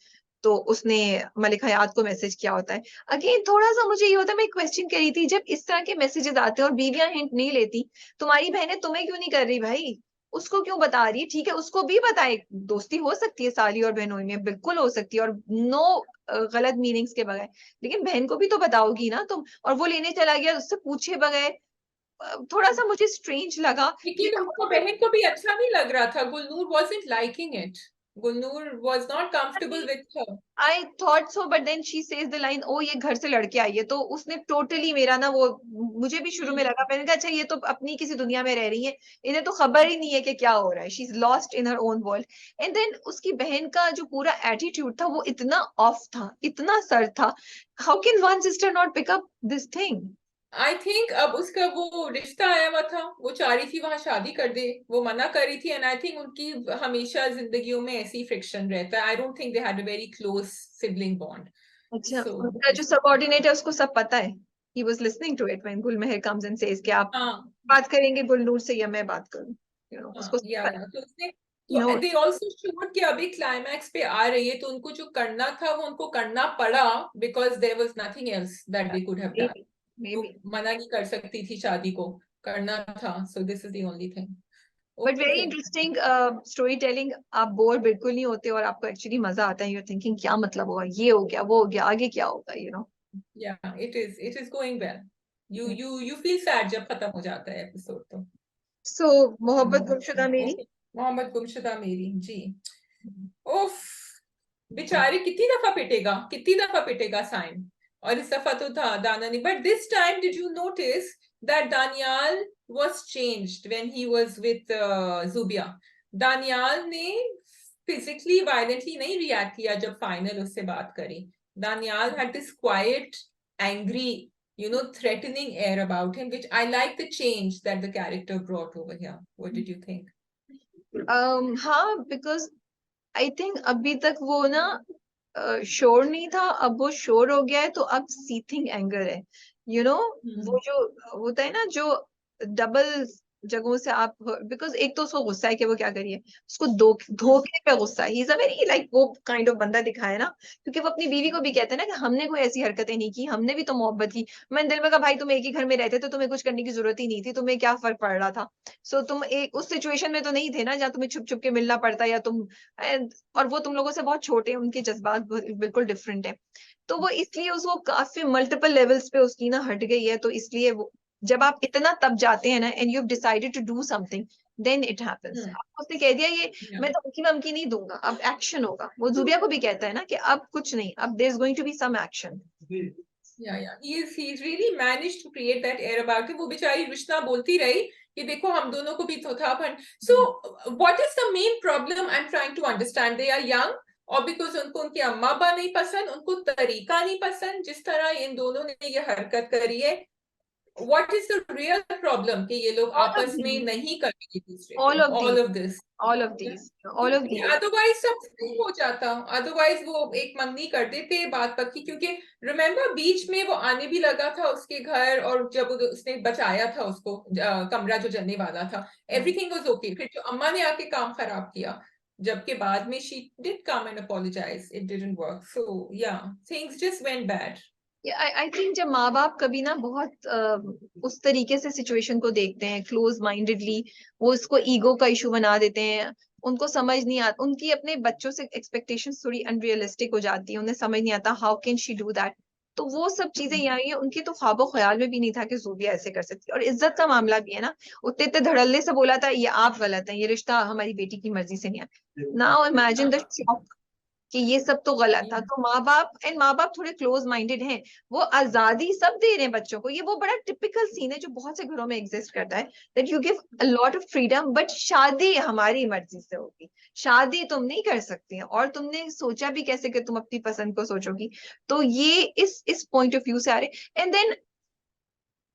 तो उसने मलिक हयात को मैसेज किया होता है। अगेन थोड़ा सा मुझे ये होता है, मैं क्वेश्चन करी थी, जब इस तरह के मैसेजेस आते हैं और बीवियां हिंट नहीं लेती, तुम्हारी बहनें तुम्हें क्यों नहीं कर रही भाई? उसको क्यों बता रही है? ठीक है उसको भी बताए, दोस्ती हो सकती है साली और बहनों में, बिल्कुल हो सकती है, और नो गलत मीनिंग्स के बगैर, लेकिन बहन को भी तो बताओगी ना तुम। और वो लेने चला गया उससे पूछे बगैर, थोड़ा सा मुझे स्ट्रेंज लगा कि लेकिन उनको बहन को भी अच्छा नहीं लग रहा था। Gulnoor wasn't liking it. Gulnoor was not comfortable with her. I thought so, but then she says the line, oh ये घर से लड़के आई है, तो उसने टोटली मेरा ना वो, मुझे भी शुरू में लगा, मैंने कहा अच्छा ये तो अपनी किसी दुनिया में रह रही है, इन्हें तो खबर ही नहीं है कि क्या हो रहा है, she is lost in her own world. And then उसकी बहन का जो पूरा एटीट्यूड था वो इतना ऑफ था, इतना सर था। How can one sister not pick up this thing? I think अब उसका वो रिश्ता आया हुआ था, वो चाह रही थी वहां शादी कर दे, वो मना कर रही थी, एंड आई थिंक उनकी हमेशा जिंदगियों में ऐसी फ्रिक्शन रहता है। I don't think they had a very close sibling bond. अच्छा सो उनका जो सबऑर्डिनेट है उसको सब पता है? He was listening to it when Gulmehar comes and says कि आप हाँ बात करेंगे गुलनूर से या मैं बात करूं, उसको हाँ, सब या पता तो उसने, है। तो दे आल्सो शोड कि अभी क्लाइमैक्स पे आ रही है, तो उनको जो करना था वो उनको करना पड़ा, because there was nothing else that they could have done. maybe वो maybe मना नहीं कर सकती थी, शादी को करना था, so this is the only thing. But very okay. Interesting story telling. आप बोर बिल्कुल नहीं होते और आपको एक्चुअली मजा आता है, यू आर थिंकिंग क्या मतलब हुआ, ये हो गया वो हो गया, आगे क्या होगा, Yeah, it is going well. You feel sad जब खत्म हो जाता है एपिसोड तो। सो मोहब्बत गुमशुदा मेरी। ओके, मोहम्मद गुमशुदा मेरी जी। उफ, बेचारे कितनी दफा पिटेगा, कितनी दफा पिटेगा साइम। और इस दफा तो था दाना नहीं, but this time did you notice that Daniyal was changed when he was with Zubia? Daniyal ने फिजिकली वायलेंटली नहीं रिएक्ट किया जब फाइनल उससे बात करी। Daniyal had this quiet, angry, threatening air about him, which I like the change that the character brought over here. What did you think? हाँ because I think अभी तक वो ना श्योर नहीं था, अब वो श्योर हो गया है, तो अब सीथिंग एंगर है, वो जो होता है ना, जो डबल जगहों से आप, बिकॉज एक तो उसको गुस्सा है कि वो क्या करिए, उसको धोखे पे गुस्सा है, ही इज अ वेरी लाइक वो काइंड ऑफ बंदा दिखाया ना, क्योंकि वो अपनी बीवी को भी कहते हैं ना कि हमने कोई ऐसी हरकतें नहीं की, हमने भी तो मोहब्बत की। मैंने दिल में कहा भाई तुम एक ही घर में रहते तो तुम्हें कुछ करने की जरूरत ही नहीं थी, तुम्हें क्या फर्क पड़ रहा था? सो तुम एक उस सिचुएशन में तो नहीं थे ना जहाँ तुम्हें छुप छुप के मिलना पड़ता, या तुम और वो तुम लोगों से बहुत छोटे हैं, उनके जज्बात बिल्कुल डिफरेंट है। तो वो इसलिए उसको काफी मल्टीपल लेवल्स पे उसकी ना हट गई है, तो इसलिए वो, जब आप इतना तब जाते हैं ना and you have decided to do something, then it happens. उसने कह दिया ये मैं धमकी वमकी नहीं दूंगा, अब एक्शन होगा। वो जुबिया को भी कहता है ना कि अब कुछ नहीं, अब there is going to be some action. Yeah. He's really managed to create that air about it. वो बेचारी रिश्ता बोलती रही कि देखो हम दोनों को भी तो था fun. So what is the main problem I'm trying to understand? They are young और बिकॉज उनको उनके अम्मा अब्बा नहीं पसंद, उनको तरीका नहीं पसंद जिस तरह इन दोनों ने ये हरकत करी है। What is the real problem कि ये लोग आपस में नहीं करते दूसरे all को? of All these of this. all of these all of these otherwise सब ठीक हो जाता, अदरवाइज वो एक मंगनी कर देते बात पक्की। क्योंकि रिमेम्बर बीच में वो आने भी लगा था उसके घर, और जब उसने बचाया था उसको कमरा जो जलने वाला था, एवरीथिंग वाज ओके। फिर जो अम्मा ने आके काम खराब किया, जबकि बाद में she did come and apologise, it didn't work. So yeah things just went bad. I think जब माँ बाप कभी ना बहुत उस तरीके से सिचुएशन को देखते हैं क्लोज माइंडेडली, वो उसको ईगो का इशू बना देते हैं। उनको समझ नहीं आता, उनकी अपने बच्चों से एक्सपेक्टेशंस थोड़ी अनरियलिस्टिक हो जाती है, उन्हें समझ नहीं आता how can she do that. तो वो सब चीजें यहाँ आई है। उनकी तो ख्वाबो ख्याल में भी नहीं था कि ज़ूबिया ऐसे कर सकती है। और इज्जत का मामला भी है ना, उतने इतने धड़ल्ले से बोला था ये आप गलत है, ये रिश्ता हमारी बेटी की मर्जी से नहीं है। नाउ इमेजिन द शॉक कि ये सब तो गलत था। तो माँ बाप थोड़े क्लोज माइंडेड हैं, वो आजादी सब दे रहे हैं बच्चों को। ये वो बड़ा टिपिकल सीन है जो बहुत से घरों में एग्जिस्ट करता है, that you give a lot of freedom but शादी हमारी मर्जी से होगी, शादी तुम नहीं कर सकती हैं, और तुमने सोचा भी कैसे कि तुम अपनी पसंद को सोचोगी। तो ये इस पॉइंट ऑफ व्यू से आ रहे। एंड देन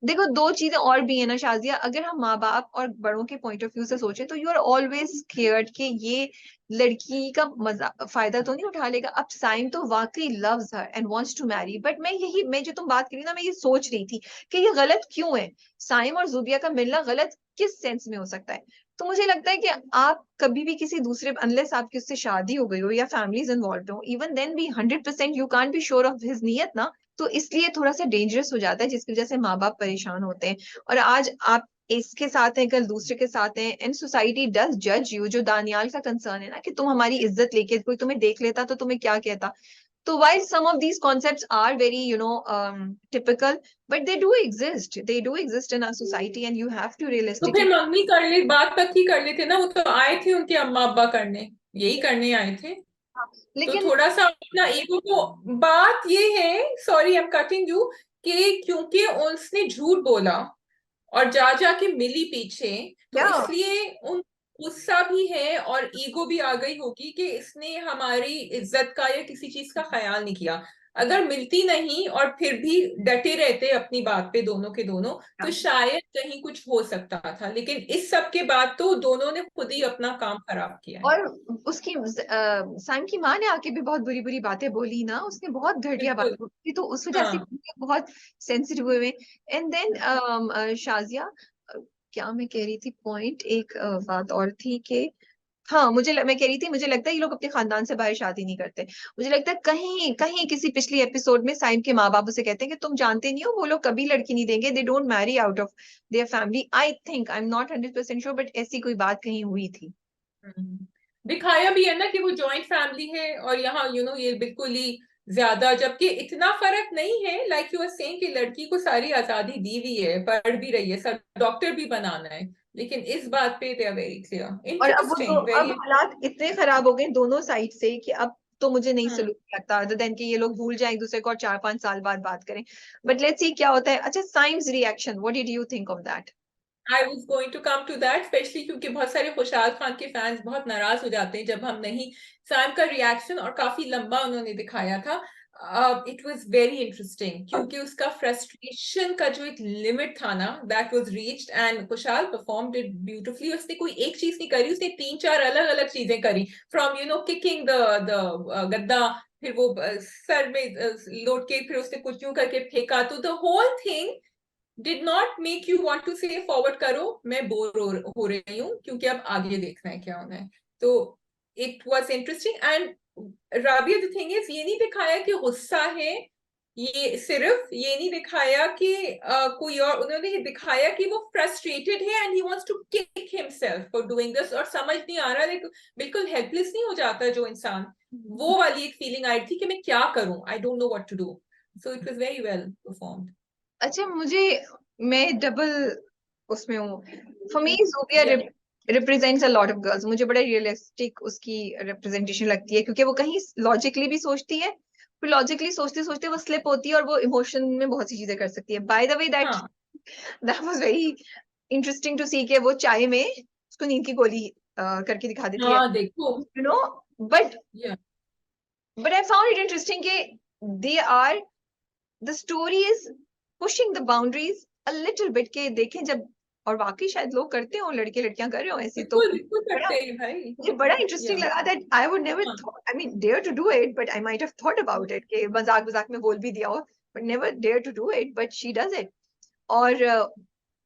देखो दो चीजें और भी है ना शाजिया, अगर हम माँ बाप और बड़ों के पॉइंट ऑफ व्यू से सोचें तो यू आर ऑलवेज स्केयर्ड कि ये लड़की का मजा फायदा तो नहीं उठा लेगा। अब साइम तो वाकई loves her and wants to marry, but मैं जो तुम बात करी ना, मैं ये सोच रही थी कि ये गलत क्यों है, साइम और जुबिया का मिलना गलत किस सेंस में हो सकता है। तो मुझे लगता है कि आप कभी भी किसी दूसरे, अनलेस आपकी उससे शादी हो गई हो या फैमिलीज इन्वॉल्व हो, इवन देन भी 100% you can't be sure of his नियत ना। तो इसलिए थोड़ा सा डेंजरस हो जाता है, जिसकी वजह से माँ बाप परेशान होते हैं। और आज आप इसके साथ हैं, कल दूसरे के साथ हैं, एंड सोसाइटी डज जज यू। जो दानियाल का कंसर्न है ना कि तुम हमारी इज्जत लेके, कोई तुम्हें देख लेता तो तुम्हें क्या कहता। तो while some of these concepts are very typical, but they do exist in our society, and you have to तो फिर realistically। मंगनी कर ले, बात पक्की कर लेते ना। वो तो आए थे उनके अम्मा अब्बा करने, यही करने आए थे। तो लेकिन थोड़ा सा अपना ईगो को, बात ये है, sorry I am cutting you, कि क्योंकि उसने झूठ बोला और जा जाके मिली पीछे, तो क्या इसलिए उन गुस्सा भी है और ईगो भी आ गई होगी कि इसने हमारी इज्जत का या किसी चीज का ख्याल नहीं किया। अगर मिलती नहीं और फिर भी डटे रहते अपनी बात पे दोनों के दोनों, तो शायद कहीं कुछ हो सकता था। लेकिन इस सब के बाद तो दोनों ने खुद ही अपना काम खराब किया है। और उसकी साइम की माँ ने आके भी बहुत बुरी बुरी बातें बोली ना, उसने बहुत घटिया बिल्कुल। बातें बोली, तो उस वजह से हाँ। बहुत सेंसिटिव हुए। एंड देन शाजिया, क्या मैं कह रही थी, पॉइंट एक बात और थी कि हाँ मैं कह रही थी मुझे लगता है ये लोग अपने खानदान से बाहर शादी नहीं करते। मुझे लगता है कहीं कहीं किसी पिछली एपिसोड में साइम के माँ बाप उसे कहते हैं कि तुम जानते नहीं हो वो लोग कभी लड़की नहीं देंगे, they don't marry out of their family. I am not 100% sure, but ऐसी कोई बात कहीं हुई थी। दिखाया भी है ना कि वो जॉइंट फैमिली है, और यहाँ ये बिल्कुल ही ज्यादा, जबकि इतना फर्क नहीं है। लाइक यू आर सेइंग कि लड़की को सारी आजादी दी हुई है, पढ़ भी रही है, सब डॉक्टर भी बनाना है, लेकिन इस बात पे दे आर वेरी क्लियर। और अब वो दो, इंटरेस्टिंग, अब वेरी। हालात इतने खराब हो गए दोनों साइड से कि अब तो मुझे नहीं सलूक लगता अदर देन कि ये लोग भूल जाए एक दूसरे को और 4-5 साल बाद बात करें। बट लेट्स सी क्या होता है। अच्छा, Saim's reaction, what did you think of that? I was going to come to that, specially क्योंकि बहुत सारे खुशहाल खान के फैंस बहुत नाराज हो जाते हैं जब हम नहीं। सैम का रिएक्शन और काफी लंबा उन्होंने दिखाया था। इट वॉज वेरी इंटरेस्टिंग क्योंकि उसका फ्रस्ट्रेशन का जो एक लिमिट था ना, दैट वॉज रीच्ड, एंड खुशहाल परफॉर्म्ड इट ब्यूटिफुली। उसने कोई एक चीज नहीं करी, उसने 3-4 अलग अलग चीजें करी। फ्रॉम किकिंग द गद्दा, फिर वो सर में लोट के फिर उसने कुछ यूं करके फेंका। तो the whole thing did not make you want to say forward करो, मैं बोर हो रही हूँ क्योंकि अब आगे देखना है क्या होना है। तो it was interesting, and Rabia the thing is, ये नहीं दिखाया कि गुस्सा है, ये सिर्फ ये नहीं दिखाया कि कोई और, उन्होंने ये दिखाया कि वो फ्रस्ट्रेटेड है and he wants to kick himself for doing this, और समझ नहीं आ रहा, लाइक बिल्कुल हेल्पलेस नहीं हो जाता जो इंसान। वो वाली एक फीलिंग आई थी कि मैं क्या करूं, I don't know what to do. So it was very well performed. अच्छा, मैं डबल उसमें हूँ। For me Zubia Yeah. Represents a lot of girls. मुझे बड़ा रियलिस्टिक उसकी रिप्रेजेंटेशन लगती है, क्योंकि वो कहीं लॉजिकली भी सोचती है, फिर लॉजिकली सोचते सोचते वो स्लिप होती है और वो इमोशन में बहुत सी चीजें कर सकती है। बाय द वे दैट हाँ that was very interesting to see के वो चाय में उसको नींद की गोली करके दिखा देती है, हाँ देखो you know. But yeah. I found it interesting कि they are the story is pushing the boundaries a little bit, के देखें जब, और वाकई शायद लोग करते हो, लड़के लड़कियां कर रहे हो ऐसी, तो बिल्कुल बिल्कुल बड़ा, करते हैं भाई। मुझे बड़ा इंटरेस्टिंग या लगा that I would never thought, I mean dare to do it, but I might have thought about it कि मजाक मजाक में बोल भी दिया हो, but never dare to do it, but she does it। और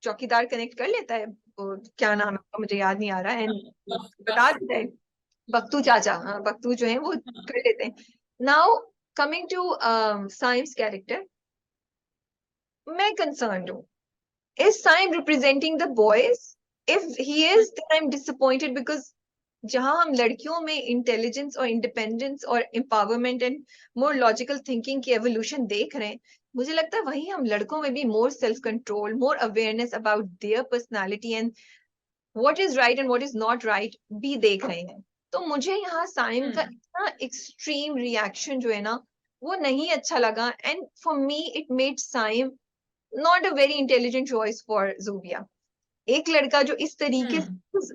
चौकीदार कनेक्ट कर लेता है, वो क्या नाम है उसका मुझे याद नहीं आ रहा है, बता देता है, बख्तू चाचा, हाँ बख्तू जो है वो कर लेते हैं। Now coming to Saim's character, मैं कंसर्न हूँ, is Saim representing the boys? If he is, then I'm disappointed, because जहां हम लड़कियों में इंटेलिजेंस और इंडिपेंडेंस और empowerment and more logical thinking की एवोल्यूशन देख रहे हैं, मुझे लगता है वही हम लड़कों में भी more self control, more awareness about their personality and what is right and what is not right भी देख रहे हैं। तो मुझे यहाँ साइम का इतना एक्सट्रीम रिएक्शन जो है ना, वो नहीं अच्छा लगा, and for me it made Saim not a very intelligent choice for Zubia. एक लड़का जो इस तरीके से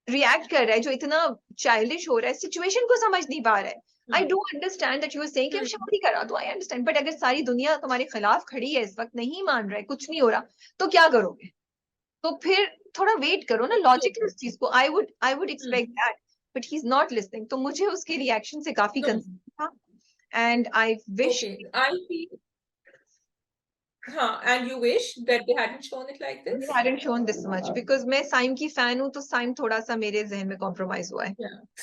रिएक्ट कर रहा है, जो इतना चाइल्डिश हो रहा है, सिचुएशन को समझ नहीं पा रहा है। I do understand that you are saying कि शादी करा दो, आई अंडरस्टैंड, बट अगर सारी दुनिया तुम्हारे खिलाफ खड़ी है इस वक्त, नहीं मान रहा है, कुछ नहीं हो रहा, तो क्या करोगे? तो फिर थोड़ा वेट करो ना, लॉजिकली उस चीज को I would expect that, but he is not listening. तो मुझे उसके रिएक्शन से काफी कंसर्न था, and I wish I feel and you wish that they hadn't shown it like they this. hadn't shown this much, because मैं साइम की fan हूं, तो साइम थोड़ा सा मेरे जहन में कॉम्प्रोमाइज हुआ है।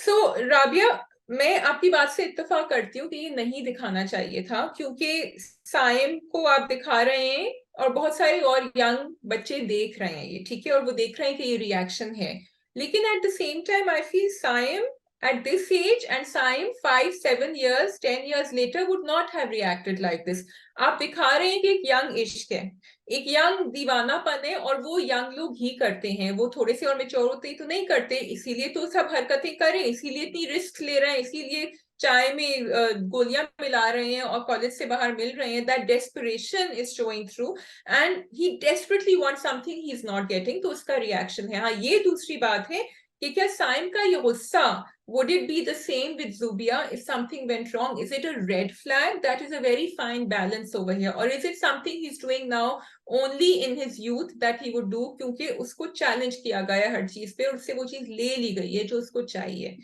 So राबिया, मैं आपकी बात से इत्तेफाक करती हूँ कि ये नहीं दिखाना चाहिए था, क्योंकि साइम को आप दिखा रहे हैं और बहुत सारे और यंग बच्चे देख रहे हैं ये, ठीक है, और वो देख रहे हैं कि ये रिएक्शन है, लेकिन at the same time I feel Saim at this age and Saim 5, 7 years, 10 years later would not have reacted like this. आप दिखा रहे हैं कि एक यंग इश्क है, एक यंग दीवानापन है, और वो यंग लोग ही करते हैं, वो थोड़े से और मेच्योर होते ही तो नहीं करते, इसीलिए तो सब हरकतें करें, इसीलिए इतनी रिस्क ले रहे हैं, इसीलिए चाय में गोलियां मिला रहे हैं और कॉलेज से बाहर मिल रहे हैं। That desperation is showing through and he desperately want something he is not getting, तो उसका रिएक्शन है। हाँ, ये दूसरी बात है कि क्या साइम का ये गुस्सा, would it be the same with Zubia if something went wrong? Is it a red flag? That is a very fine balance over here. Or is it something he's doing now only in his youth that he would do क्योंकि उसको challenge किया गया हर चीज पे और उससे वो चीज ले ली गई है जो उसको चाहिए।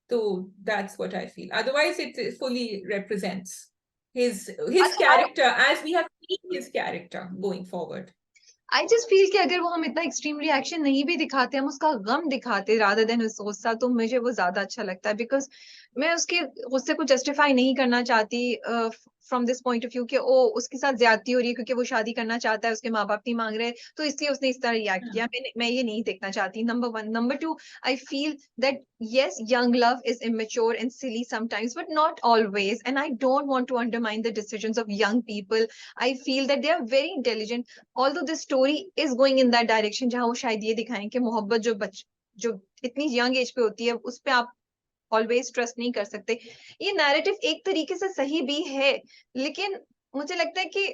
तो that's what I feel. Otherwise, it fully represents his character as we have seen his character going forward. I just feel कि अगर वो हम इतना एक्सट्रीम रिएक्शन नहीं भी दिखाते, हम उसका गम दिखाते रादर देन उस गुस्सा, तो मुझे वो ज्यादा अच्छा लगता है, बिकॉज मैं उसके गुस्से को जस्टिफाई नहीं करना चाहती from this point of view कि ओ उसके साथ ज्यादती हो रही है क्योंकि वो शादी करना चाहता है, उसके माँ बाप नहीं मांग रहे, तो इसलिए उसने इस तरह रिएक्ट किया। मैं ये नहीं देखना चाहती, number one. Number two, I feel that yes, young love is immature and silly sometimes, but not always, and I don't want to undermine the decisions of young people. I feel that they are very intelligent, although this story is going in that direction जहाँ वो शायद ये दिखाएं कि मोहब्बत जो इतनी young age पे होती है उस पे आप ऑलवेज ट्रस्ट नहीं कर सकते। ये नैरेटिव एक तरीके से सही भी है, लेकिन मुझे लगता है कि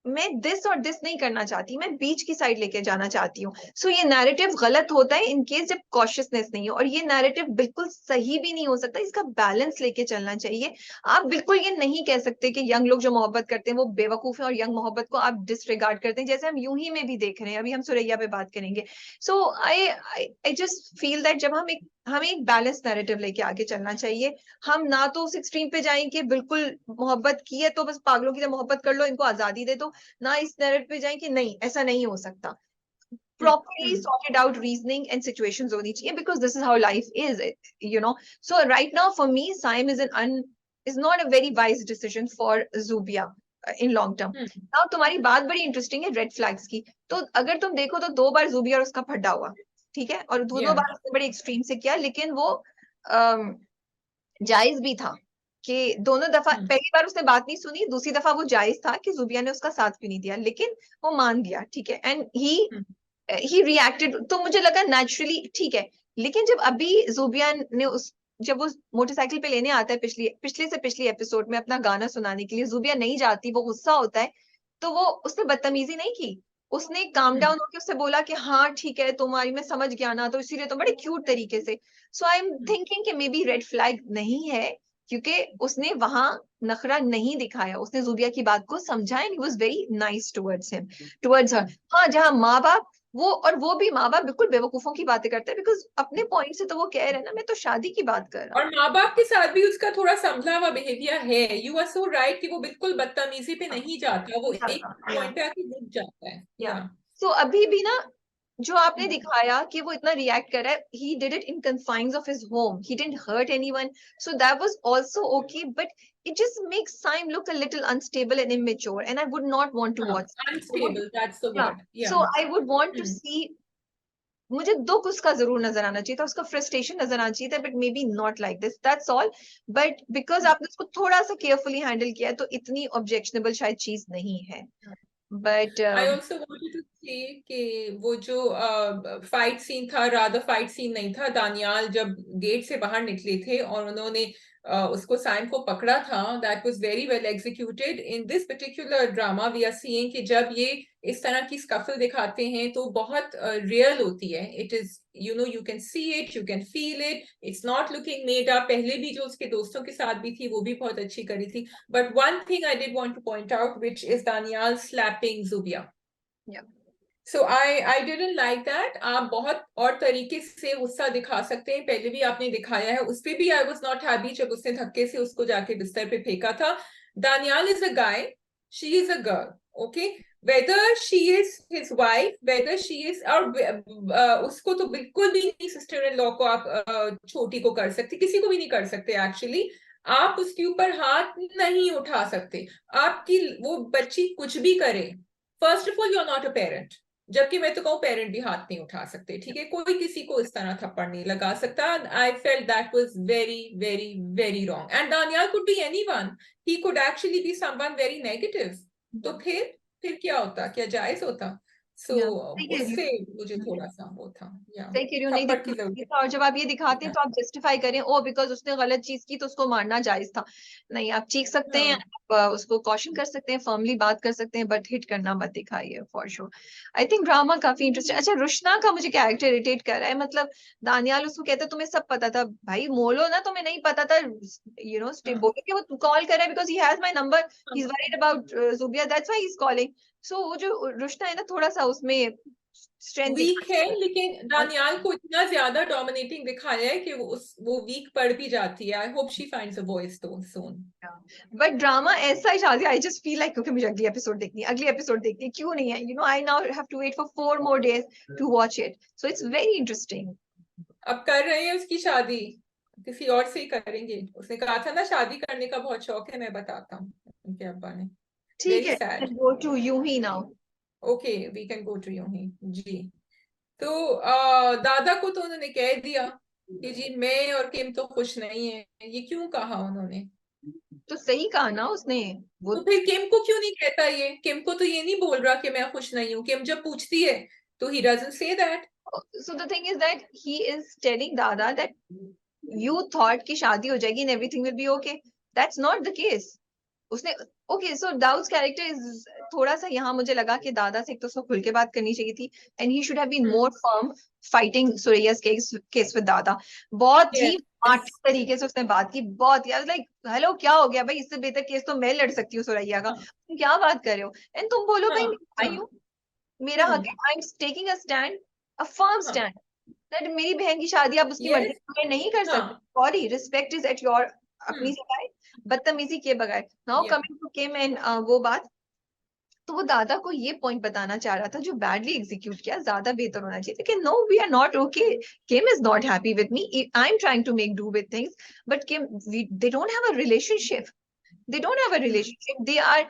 मैं दिस और दिस नहीं करना चाहती, मैं बीच की साइड लेके जाना चाहती हूँ। सो ये नैरेटिव गलत होता है इन केस जब कॉशियसनेस नहीं हो, और ये नैरेटिव बिल्कुल सही भी नहीं हो सकता, इसका बैलेंस लेके चलना चाहिए। आप बिल्कुल ये नहीं कह सकते कि यंग लोग जो मोहब्बत करते हैं वो बेवकूफ है और यंग मोहब्बत को आप डिसरिगार्ड करते हैं, जैसे हम यूं ही में भी देख रहे हैं। अभी हम सुरैया पे बात करेंगे। सो आई जस्ट फील दैट जब हमें एक बैलेंस नैरेटिव लेके आगे चलना चाहिए। हम ना तो उस एक्सट्रीम पे जाएं कि बिल्कुल मोहब्बत की है तो बस पागलों की तरह मोहब्बत कर लो, इनको आजादी दे दो, ना इस नैरेटिव पे जाएं कि नहीं ऐसा नहीं हो सकता। properly sorted out reasoning and situations होनी चाहिए, because this is how life is, you know. So right now for me Saim is not a very wise decision for Zubia in long term. Now तुम्हारी बात बड़ी interesting है red flags की। तो अगर तुम देखो तो 2 बार Zubia और उसका फड्डा हुआ, ठीक है, और दोनों बार उसने बड़े एक्सट्रीम से किया, लेकिन वो जायज भी था कि दोनों दफा, पहली बार उसने बात नहीं सुनी, दूसरी दफा वो जायज था कि जुबिया ने उसका साथ क्यों नहीं दिया, लेकिन वो मान गया, ठीक है, एंड ही ही रिएक्टेड, तो मुझे लगा नेचुरली ठीक है। लेकिन जब अभी ज़ूबिया ने जब वो मोटरसाइकिल पे लेने आता है पिछले से पिछली एपिसोड में अपना गाना सुनाने के लिए, ज़ूबिया नहीं जाती, वो गुस्सा होता है, तो वो उसने बदतमीजी नहीं की, उसने काम डाउन होकर उससे बोला कि हाँ ठीक है तुम्हारी मैं समझ गया ना, तो इसीलिए तो बड़े क्यूट तरीके से। सो आई एम थिंकिंग कि मे बी रेड फ्लैग नहीं है, क्योंकि उसने वहां नखरा नहीं दिखाया, उसने ज़ूबिया की बात को समझा and he was very nice towards him, towards हर। हाँ, जहाँ माँ बाप वो भी माँ बाप बिल्कुल बेवकूफों की बातें करते हैं, बिकॉज अपने पॉइंट से तो वो कह रहे हैं ना, मैं तो शादी की बात कर रहा और हूँ। माँ बाप के साथ भी उसका थोड़ा समझा हुआ बिहेवियर है। यू आर सो राइट कि वो बिल्कुल बदतमीजी पे नहीं जाता, वो एक या पॉइंट पे आके रुक जाता है। या या सो अभी भी ना जो आपने दिखाया कि वो इतना रिएक्ट कर रहा है, he did it in confines of his home, he didn't hurt anyone, so that was also okay, but it just makes Syme look a little unstable and immature, and I would not want to हाँ, watch that. Unstable, that's the Yeah, word. या so I would want to see, मुझे दुख उसका जरूर नजर आना चाहिए था, उसका फ्रस्ट्रेशन नजर आना चाहिए था, but may be not like this, that's all. But because आपने उसको थोड़ा सा केयरफुली हैंडल किया है, तो इतनी ऑब्जेक्शनेबल शायद चीज नहीं है। But I also wanted to say कि वो जो फाइट सीन था, रादर फाइट सीन नहीं था, दानियाल जब गेट से बाहर निकले थे और उन्होंने उसको साइम को पकड़ा था, that was very well executed. In this particular drama we are seeing कि जब ये इस तरह की स्कफल दिखाते हैं तो बहुत रियल होती है। It is you can see it, you can feel it, it's not looking made up. पहले भी जो उसके दोस्तों के साथ भी थी वो भी बहुत अच्छी करी थी। But one thing I did want two point out which is Daniyal slapping Zubia. So I didn't like that. आप बहुत और तरीके से गुस्सा दिखा सकते हैं, पहले भी आपने दिखाया है, उस पे भी आई वाज नॉट हैप्पी जब उसने धक्के से उसको जाके बिस्तर पे फेंका था। Daniyal is a guy, she is a girl, okay. Whether she is his wife, whether she is, और उसको तो बिल्कुल भी नहीं सिस्टर इन लॉ को आप छोटी को कर सकते, किसी को भी नहीं कर सकते एक्चुअली। आप उसके ऊपर हाथ नहीं उठा सकते। आपकी वो बच्ची कुछ भी करे, first of all you are not a parent, जबकि मैं तो कहूँ पेरेंट भी हाथ नहीं उठा सकते, ठीक है। कोई किसी को इस तरह थप्पड़ नहीं लगा सकता। I felt that was very very very wrong. And Daniyal could be anyone, he could actually be someone very negative. तो फिर क्या होता, क्या जायज होता? सो सही कह रही उससे मुझे हूँ, थोड़ा सा वो था, या सही कह रही हूँ, नहीं थप्पड़ की दिखाना चाहिए जरूरत। था। और जब आप ये दिखाते हैं तो आप जस्टिफाई करें, ओ बिकॉज उसने गलत चीज की तो उसको मारना जायज था। नहीं, आप चीख सकते हैं, हाँ, आप उसको कॉशन कर सकते हैं, फर्मली बात कर सकते हैं, बट हिट करना मत दिखाइए for sure. I think drama काफी इंटरेस्टिंग। अच्छा, रुशना का मुझे कैरेक्टर इरिटेट कर रहा है, मतलब दानियाल उसको कहता है तुम्हें सब पता था, भाई मोलो ना, तुम्हें नहीं पता था, हाँ, बोलो कि वो कॉल कर रहा है because he has my number, he is हाँ। Worried about Zubia, that's why he is calling. So वो जो रुशना है ना, थोड़ा सा उसमें स्ट्रेंथ वीक है, दिखाती लेकिन है। दानियाल को इतना ज्यादा डोमिनेटिंग दिखाया है कि वो वीक पड़ भी जाती है। I hope she finds a voice तो सून। बट ड्रामा ऐसा ही शादी, आई जस्ट फील लाइक क्योंकि मुझे अगली एपिसोड देखनी है, अगली एपिसोड देखनी है, क्यों नहीं है, I now have to wait for 4 more days to watch it, so it's very interesting. अब कर रहे हैं उसकी शादी, किसी और से ही करेंगे। उसने कहा था ना शादी करने का बहुत शौक है, मैं बताता हूँ उनके अब्बा ने। ठीक वेरी है, sad. Go to Yunhi now. Okay, we can go to Yunhi जी। तो दादा को तो उन्होंने कह दिया कि जी मैं और किम तो खुश नहीं है। ये क्यों कहा उन्होंने? तो सही कहा ना उसने, वो तो फिर किम को क्यों नहीं कहता? ये किम को तो ये नहीं बोल रहा कि मैं खुश नहीं हूँ। किम जब पूछती है तो he doesn't say that. so the thing is that he is telling दादा that you thought कि शादी हो जाएगी and everything will be okay, that's not the case। उसने ओके, सो दाऊद्स कैरेक्टर इज थोड़ा सा, यहाँ मुझे लगा कि दादा से एक तो उसको खुल के बात करनी चाहिए थी, and he should have been more firm fighting Suraiya's case with दादा। बहुत ही स्मार्ट यस। तरीके से उसने बात की, बहुत यार, लाइक हेलो क्या हो गया भाई, इससे बेहतर केस तो मैं लड़ सकती हूँ सुरैया का, हाँ, तुम क्या बात कर रहे हो, एंड तुम बोलो भाई हाँ, मैं भाई हाँ। हूँ, मेरा हक है, I am taking a stand, a firm हाँ, स्टैंड, दैट मेरी बहन की शादी आप उसकी मर्जी यस। से नहीं कर सकते, हाँ। Sorry, respect is at your, अपनी हम्म। जगह है, बदतमीजी किए बगैर। नाउ या कमिंग टू किम एंड वो बात, तो वो दादा को ये पॉइंट बताना चाह रहा था जो बैडली एग्जीक्यूट किया, ज्यादा बेहतर होना चाहिए था कि no we are not okay, Kim is not happy with me, I am trying to make do with things, but Kim they don't have a relationship, they don't have a relationship, they are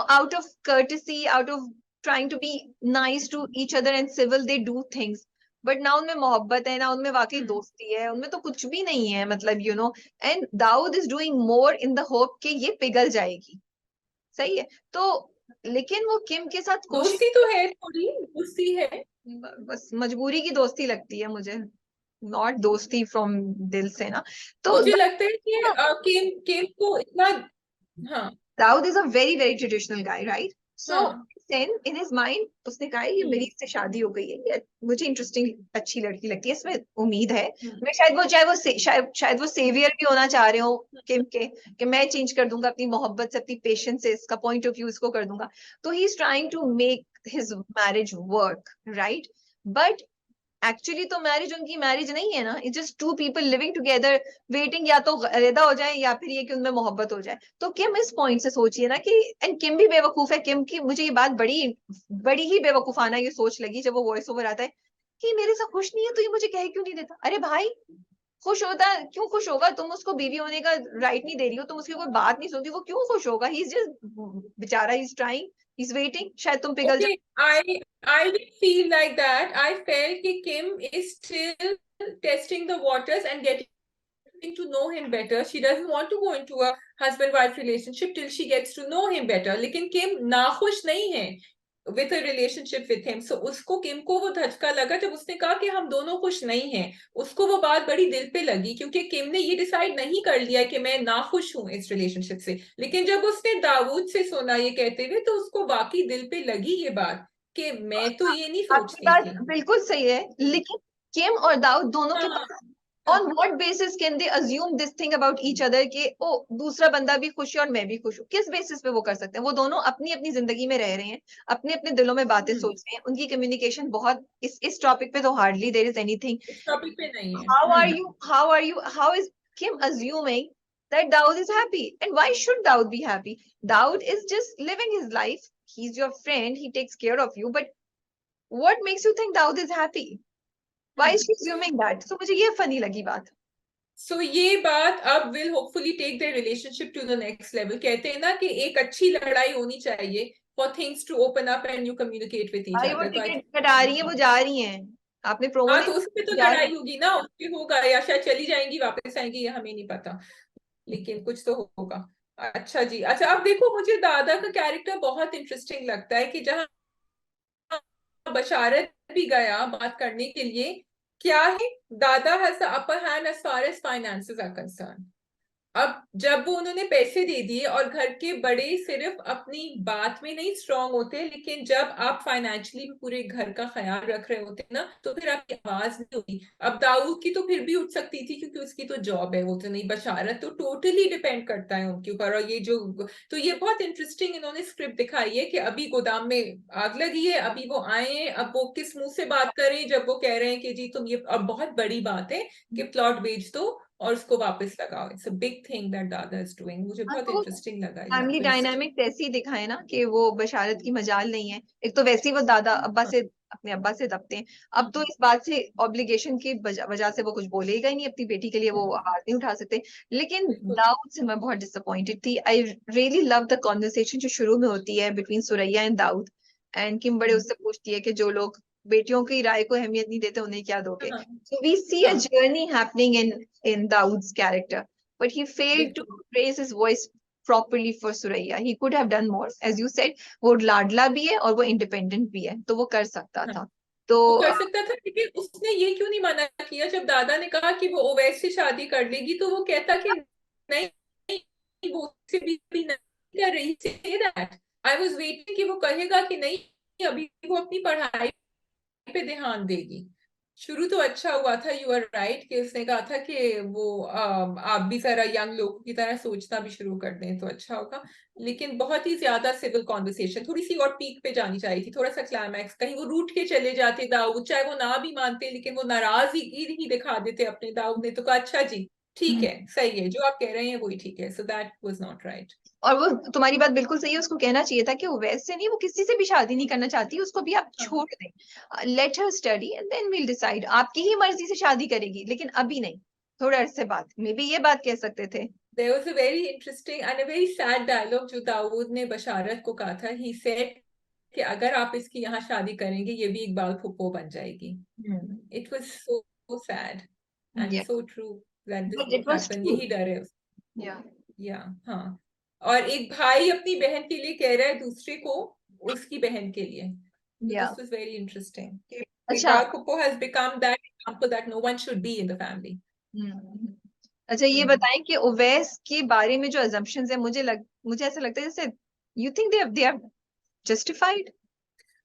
out of courtesy, out of trying to be nice to each other and civil, they do things, but ना उनमें मोहब्बत है, ना उनमें वाकई दोस्ती है, उनमें तो कुछ भी नहीं है, मतलब and Dawood is doing more in the hope कि ये पिघल जाएगी, सही है। तो लेकिन वो किम के साथ कोशिश, दोस्ती तो है, थोड़ी दोस्ती है। बस मजबूरी की दोस्ती लगती है मुझे, नॉट दोस्ती फ्रॉम दिल से ना। तो मुझे लगता है कि किम किम को इतना, हाँ Dawood is a very very traditional guy, right? So हाँ देन इन हिज माइंड उसने कहा ये मेरी हम्म, इससे शादी हो गई है, ये मुझे इंटरेस्टिंग अच्छी लड़की लगती है, इसमें उम्मीद है। हम्म, मैं शायद वो चाहे वो शायद वो सेवियर भी होना चाह रहे हो किम के, कि मैं चेंज कर दूंगा अपनी मोहब्बत से, अपनी पेशेंस से, इसका पॉइंट ऑफ व्यू इसको कर दूंगा। तो he is trying to make his marriage work, right? But actually तो मैरिज उनकी मैरिज नहीं है ना, it's just two people living together, waiting या तो अलग हो जाए या फिर ये कि उनमें मोहब्बत हो जाए। तो किम इस पॉइंट से सोचिए ना कि, एंड किम भी बेवकूफ है। किम की मुझे ये बात बड़ी बड़ी ही बेवकूफाना ये सोच लगी जब वो वॉइस ओवर आता है कि मेरे साथ खुश नहीं है तो ये मुझे कह क्यों नहीं देता। अरे भाई, खुश होता, क्यों खुश होगा? तुम उसको बीवी होने का राइट नहीं दे रही हो, तुम उसकी कोई बात नहीं सुनती, वो क्यों खुश होगा? ही इज जस्ट बेचारा, ही is trying, he is waiting, शायद तुम पिघल जाओ। okay, I didn't feel like that. I felt कि Kim is still testing the waters and getting to know him better. She doesn't want to go into a husband-wife relationship till she gets to know him better. लेकिन Kim नाखुश नहीं है with a relationship with him. So उसको किम को वो धचका लगा जब उसने कहा कि हम दोनों खुश नहीं हैं। उसको वो बात बड़ी दिल पे लगी क्योंकि किम ने ये डिसाइड नहीं कर लिया कि मैं नाखुश हूं इस रिलेशनशिप से। लेकिन जब उसने दाऊद से सुना ये कहते हुए तो उसको वाकई दिल पे लगी ये बात कि मैं तो ये नहीं आपकी सोचती बात थी। बिल्कुल सही है, लेकिन किम और दाऊद दोनों के हाँ पास हाँ on what basis can they assume this thing about each other के ओ दूसरा बंदा भी खुश है और मैं भी खुश हूँ? किस बेसिस पे वो कर सकते हैं? वो दोनों अपनी अपनी जिंदगी में रह रहे हैं, अपने अपने दिलों में बातें हम्म, सोच रहे हैं, उनकी कम्युनिकेशन बहुत, इस टॉपिक पे तो हार्डली देयर इज एनीथिंग। इस टॉपिक पे नहीं है। How is Kim assuming that Daud is happy? And why should Daud be happy? Daud is just living his life. He's your friend. He takes care of you. But what makes you think Daud is happy? Why is hmm. she assuming that? So मुझे ये funny लगी बात। सो ये बात अब will hopefully take the relationship to the next level. कहते हैं ना कि एक अच्छी लड़ाई होनी चाहिए for things to open up and you communicate with each भाई वो अदर। तो आई टिकट कटा रही है, वो जा रही हैं। आपने प्रोमो हाँ, नहीं तो उसमें तो देखा? जा रही लड़ाई होगी ना, उसके होगा या शायद चली जाएंगी वापस आएंगी, ये हमें नहीं पता, लेकिन कुछ तो होगा। अच्छा जी, अच्छा अब देखो मुझे दादा का कैरेक्टर बहुत इंटरेस्टिंग लगता है कि जहाँ बशारत भी गया बात करने के लिए, क्या है, दादा has the upper hand as far as finances are concern. अब जब वो उन्होंने पैसे दे दिए और घर के बड़े सिर्फ अपनी बात में नहीं स्ट्रांग होते, लेकिन जब आप फाइनेंशियली भी पूरे घर का ख्याल रख रहे होते ना तो फिर आपकी आवाज नहीं होती। अब दाऊद की तो फिर भी उठ सकती थी क्योंकि उसकी तो जॉब है, वो तो नहीं। बशारत तो टोटली डिपेंड करता है उनके ऊपर। और ये जो, तो ये बहुत इंटरेस्टिंग इन्होंने स्क्रिप्ट दिखाई है कि अभी गोदाम में आग लगी है, अभी वो आए हैं, अब वो किस मुंह से बात करें जब वो कह रहे हैं कि जी तुम ये, अब बहुत बड़ी बात है कि प्लॉट बेच दो और उसको वापस लगाओ। It's a big thing that दादा इज डूइंग। मुझे हाँ, बहुत तो इंटरेस्टिंग लगा ये फैमिली ट्विस्ट। डायनामिक्स ऐसी दिखाए ना कि वो बशारत की मजाल नहीं है। एक तो वैसे ही वो दादा अब्बा से, अपने अब्बा से दबते हैं। अब तो इस बात से, ऑब्लिगेशन की वजह से वो कुछ बोलेगा ही नहीं, अपनी बेटी के लिए वो आवाज नहीं उठा सकते। लेकिन बिल्कुल। दाऊद से मैं बहुत डिसअपॉइंटेड थी। I really love the conversation जो शुरू में होती है between Suraiya and Dawood. And Kim बड़े उससे पूछती है कि जो लोग बेटियों की राय को अहमियत नहीं देते उन्हें क्या दोगे? हाँ सो वी सी अ हाँ journey happening in Dawood's character, but he failed to बिल्कुल। raise his voice properly for Suraya. He could have done more. As you said, वो लाडला भी है और वो इंडिपेंडेंट भी है, तो वो कर सकता हाँ, था। तो वो कर सकता था, लेकिन उसने ये क्यों नहीं मना किया जब दादा ने कहा कि वो ओवैस से शादी कर लेगी? तो वो कहता कि नहीं, नहीं, वो उससे भी नहीं कर रही। Say that I was waiting कि वो कहेगा कि नहीं, अभी वो अपनी पढ़ाई पे ध्यान देगी। शुरू तो अच्छा हुआ था, यू आर राइट, कि उसने कहा था कि वो आप भी जरा यंग लोगों की तरह सोचना भी शुरू कर दें तो अच्छा होगा। लेकिन बहुत ही ज्यादा सिविल कॉन्वर्सेशन, थोड़ी सी और पीक पे जानी चाहिए थी, थोड़ा सा क्लाइमैक्स, कहीं वो रूठ के चले जाते दाऊद, चाहे वो ना भी मानते लेकिन वो नाराजगी ही दिखा देते अपने। दाऊद ने तो कहा अच्छा जी ठीक है, सही है, जो आप कह रहे हैं वही ठीक है। So that was not right. और वो, तुम्हारी बात बिल्कुल सही है, उसको कहना चाहिए था कि वो वैसे नहीं, वो किसी से भी शादी नहीं करना चाहती, उसको भी आप हाँ। छोड़ दें, let her study and then we'll decide. आपकी ही मर्जी से शादी करेगी लेकिन अभी नहीं, थोड़े अरसे बाद। मे बी ये बात कह सकते थे। There was a very interesting and a very sad dialogue जो दाऊद ने बशारत को कहा था। He said कि अगर आप इसकी यहाँ शादी करेंगे ये भी इकबाल फुप्पो बन जाएगी। It was so, so sad and Yeah, so true that this but would it was happen. true. यही डर है। Yeah. या हाँ, और एक भाई अपनी बहन के लिए कह रहा है दूसरे को उसकी बहन के लिए. So या this was very interesting. अच्छा. Vikas Khupo has become that example that no one should be in the family. हम्म. अच्छा ये Hmm. बताएं कि ओवैस के बारे में जो assumptions है, मुझे ऐसा लगता है जैसे you think they are justified.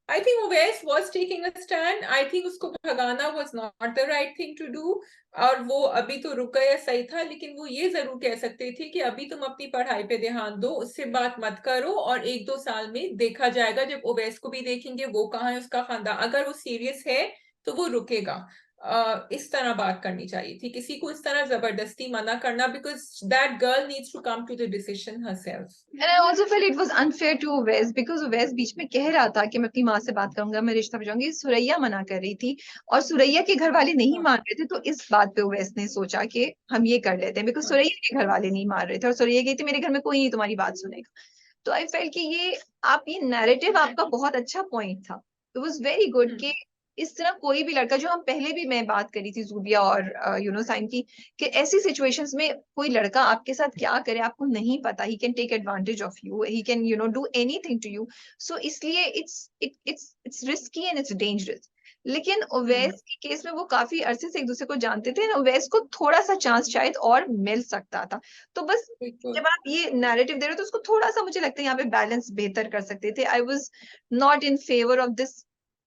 I think Oवैस was taking a stand. I think उसको भगाना was not the right thing to do. और वो अभी तो रुक गया सही था, लेकिन वो ये जरूर कह सकते थे कि अभी तुम अपनी पढ़ाई पे ध्यान दो, उससे बात मत करो, और 1-2 साल में देखा जाएगा, जब ओवैस को भी देखेंगे वो कहाँ है, उसका खानदान, अगर वो सीरियस है तो वो रुकेगा. इस तरह बात करनी चाहिए थी, किसी को इस तरह जबरदस्ती मना करना, because that girl needs to come to the decision herself. And I also felt it was unfair to Owais because Owais बीच में कह रहा था कि मैं अपनी माँ से बात करूंगा, मैं रिश्ता बचाऊंगी. सुरैया मना कर रही थी और सुरैया के घर वाले नहीं मान रहे थे, तो इस बात पे ओवैस ने सोचा कि हम ये कर लेते हैं, बिकॉज सुरैया के घर वाले नहीं मान रहे थे और सुरैया कहती थी मेरे घर में कोई नहीं तुम्हारी बात सुनेगा. तो आई फेल कि ये नैरेटिव आपका बहुत अच्छा पॉइंट था. इट वाज वेरी गुड कि इस तरह कोई भी लड़का, जो हम पहले भी मैं बात करी थी जूबिया और साइम की, कि ऐसी सिचुएशंस में कोई लड़का आपके साथ क्या करे आपको नहीं पता. He can take advantage of you, he can do anything to you. So इसलिए it's risky and it's dangerous. लेकिन ओवैस के केस में वो काफी अरसे से एक दूसरे को जानते थे, ओवैस को थोड़ा सा चांस शायद और मिल सकता था. तो बस जब आप ये नैरेटिव दे रहे हो तो उसको थोड़ा सा मुझे लगता है यहाँ पे बैलेंस बेहतर कर सकते थे. I was not in favour of this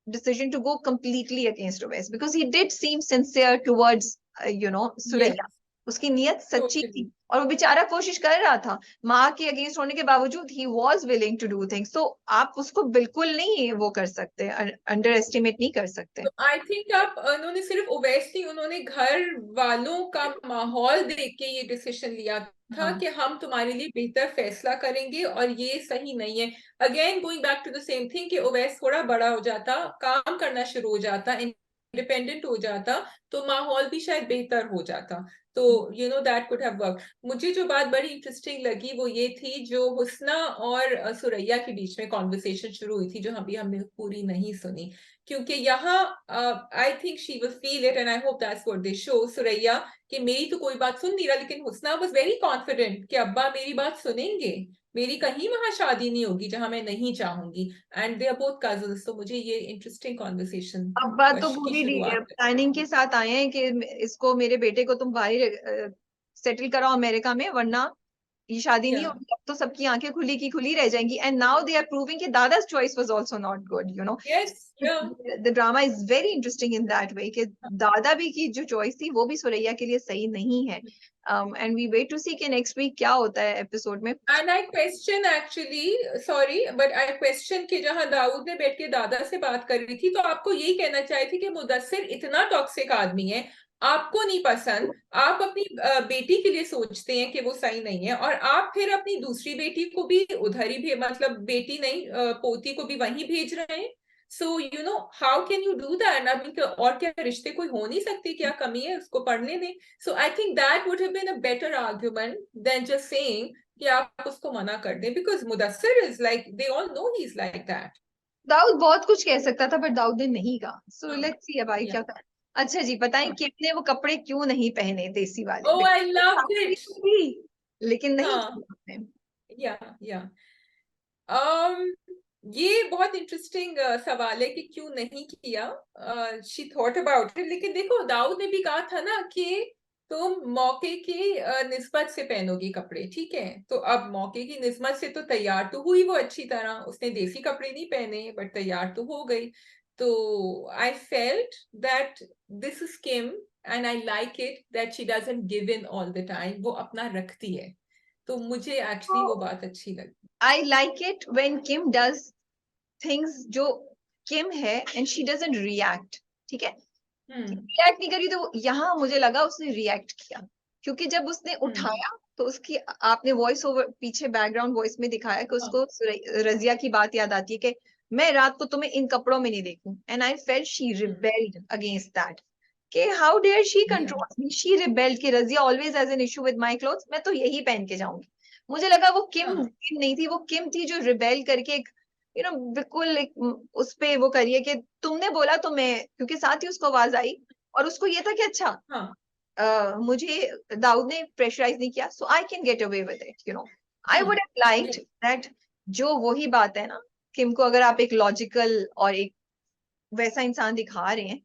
decision to go completely against Oवैस because he did seem sincere towards Suraiya. Yes, उसकी नीयत सच्ची थी totally. और वो बेचारा कोशिश कर रहा था. माँ के अगेंस्ट होने के बावजूद he was willing to do things. तो आप उसको बिल्कुल नहीं वो कर सकते, अंडर एस्टिमेट नहीं कर सकते. तो आई थिंक आप उन्होंने सिर्फ ओवैस नहीं, उन्होंने घर वालों का माहौल देख के ये डिसीजन लिया था हाँ. कि हम तुम्हारे लिए बेहतर फैसला करेंगे और ये सही नहीं है. Again going back to the same thing कि ओवैस थोड़ा बड़ा हो जाता, काम करना शुरू हो जाता, इंडिपेंडेंट हो जाता, तो माहौल भी शायद बेहतर हो जाता. तो दैट कुड हैव वर्क. मुझे जो बात बड़ी इंटरेस्टिंग लगी वो ये थी, जो हुस्ना और सुरैया के बीच में कॉन्वर्सेशन शुरू हुई थी, जो अभी हमने पूरी नहीं सुनी, क्योंकि यहाँ I think she will feel it and I hope that's what they show. Suraiya कि मेरी तो कोई बात सुन नहीं रहा, लेकिन हुस्ना वाज वेरी कॉन्फिडेंट कि अब्बा मेरी बात सुनेंगे, मेरी कहीं वहां शादी नहीं होगी जहां मैं नहीं चाहूंगी, and they are both cousins. तो मुझे ये इंटरेस्टिंग कॉन्वर्सेशन अब्बा तो की पूरी शुरुआत. प्लानिंग के साथ आए हैं कि इसको, मेरे बेटे को तुम बाहर सेटल कराओ अमेरिका में, वरना ये शादी नहीं या होगी. अब तो सबकी आंखें खुली की खुली रह जाएंगी. And now they are proving कि Dada's choice was also not good. Yes, yeah the drama is very interesting in that way कि दादा भी की जो चॉइस थी वो भी सुरैया के लिए सही नहीं है. And we wait to see कि नेक्स्ट वीक क्या होता है एपिसोड में. And I question actually, sorry but I question कि जहां दाऊद ने बैठ के दादा से बात कर रही थी, तो आपको यही कहना चाहिए थी कि मुदस्सिर इतना टॉक्सिक आदमी है, आपको नहीं पसंद, आप अपनी बेटी के लिए सोचते हैं कि वो सही नहीं है, और आप फिर अपनी दूसरी बेटी को भी उधर ही मतलब बेटी नहीं पोती को भी वहीं भेज रहे हैं. So how can you do that? I mean और क्या रिश्ते कोई हो नहीं सकती? क्या कमी है? उसको पढ़ने दें. So I think that would have been a better argument than just saying कि आप उसको मना कर दें, because Mudassir is like, they all know he is like that. Dawood बहुत कुछ कह सकता था, पर दाऊद ने नहीं कहा. सो लेट्स सी अब या क्या था. अच्छा जी, बताएं कि अपने वो कपड़े क्यों नहीं पहने देसी वाले. ओह आई लव्ड इट. थी, लेकिन नहीं हाँ, किया आपने. या um ये बहुत इंटरेस्टिंग सवाल है कि क्यों नहीं किया. शी थॉट अबाउट इट, लेकिन देखो दाऊद ने भी कहा था ना कि तुम मौके की निस्बत से पहनोगी कपड़े, ठीक है? तो अब मौके की निस्बत से तो तैयार तो हुई वो अच्छी तरह, उसने देसी कपड़े नहीं पहने बट तैयार तो हो गई. तो I felt that this is Kim and I like it that she doesn't give in all the time, वो अपना रखती है. तो मुझे एक्चुअली वो बात अच्छी लगी. I like it when Kim does things जो किम है एंड शी डजंट रिएक्ट. ठीक है, रिएक्ट नहीं करी, तो यहाँ मुझे लगा उसने रिएक्ट किया, क्योंकि जब उसने उठाया तो उसकी, आपने वॉइस ओवर पीछे बैकग्राउंड वॉइस में दिखाया कि उसको रजिया की बात याद आती है कि मैं रात को तुम्हें इन कपड़ों में नहीं देखूं. And I felt she rebelled against that कि how dare she control me. She rebelled कि Razia always has an issue with my clothes, मैं तो यही पहन के जाऊंगी. मुझे लगा वो किम नहीं थी, वो किम थी जो रिबेल करके एक बिल्कुल एक उस पे वो करिए कि तुमने बोला तो मैं, क्योंकि साथ ही उसको आवाज आई और उसको ये था कि अच्छा मुझे दाऊद ने प्रेशराइज नहीं किया, so I can get away with it. I would have liked that, जो वही बात है ना, किम को अगर आप एक लॉजिकल और एक वैसा इंसान दिखा रहे हैं,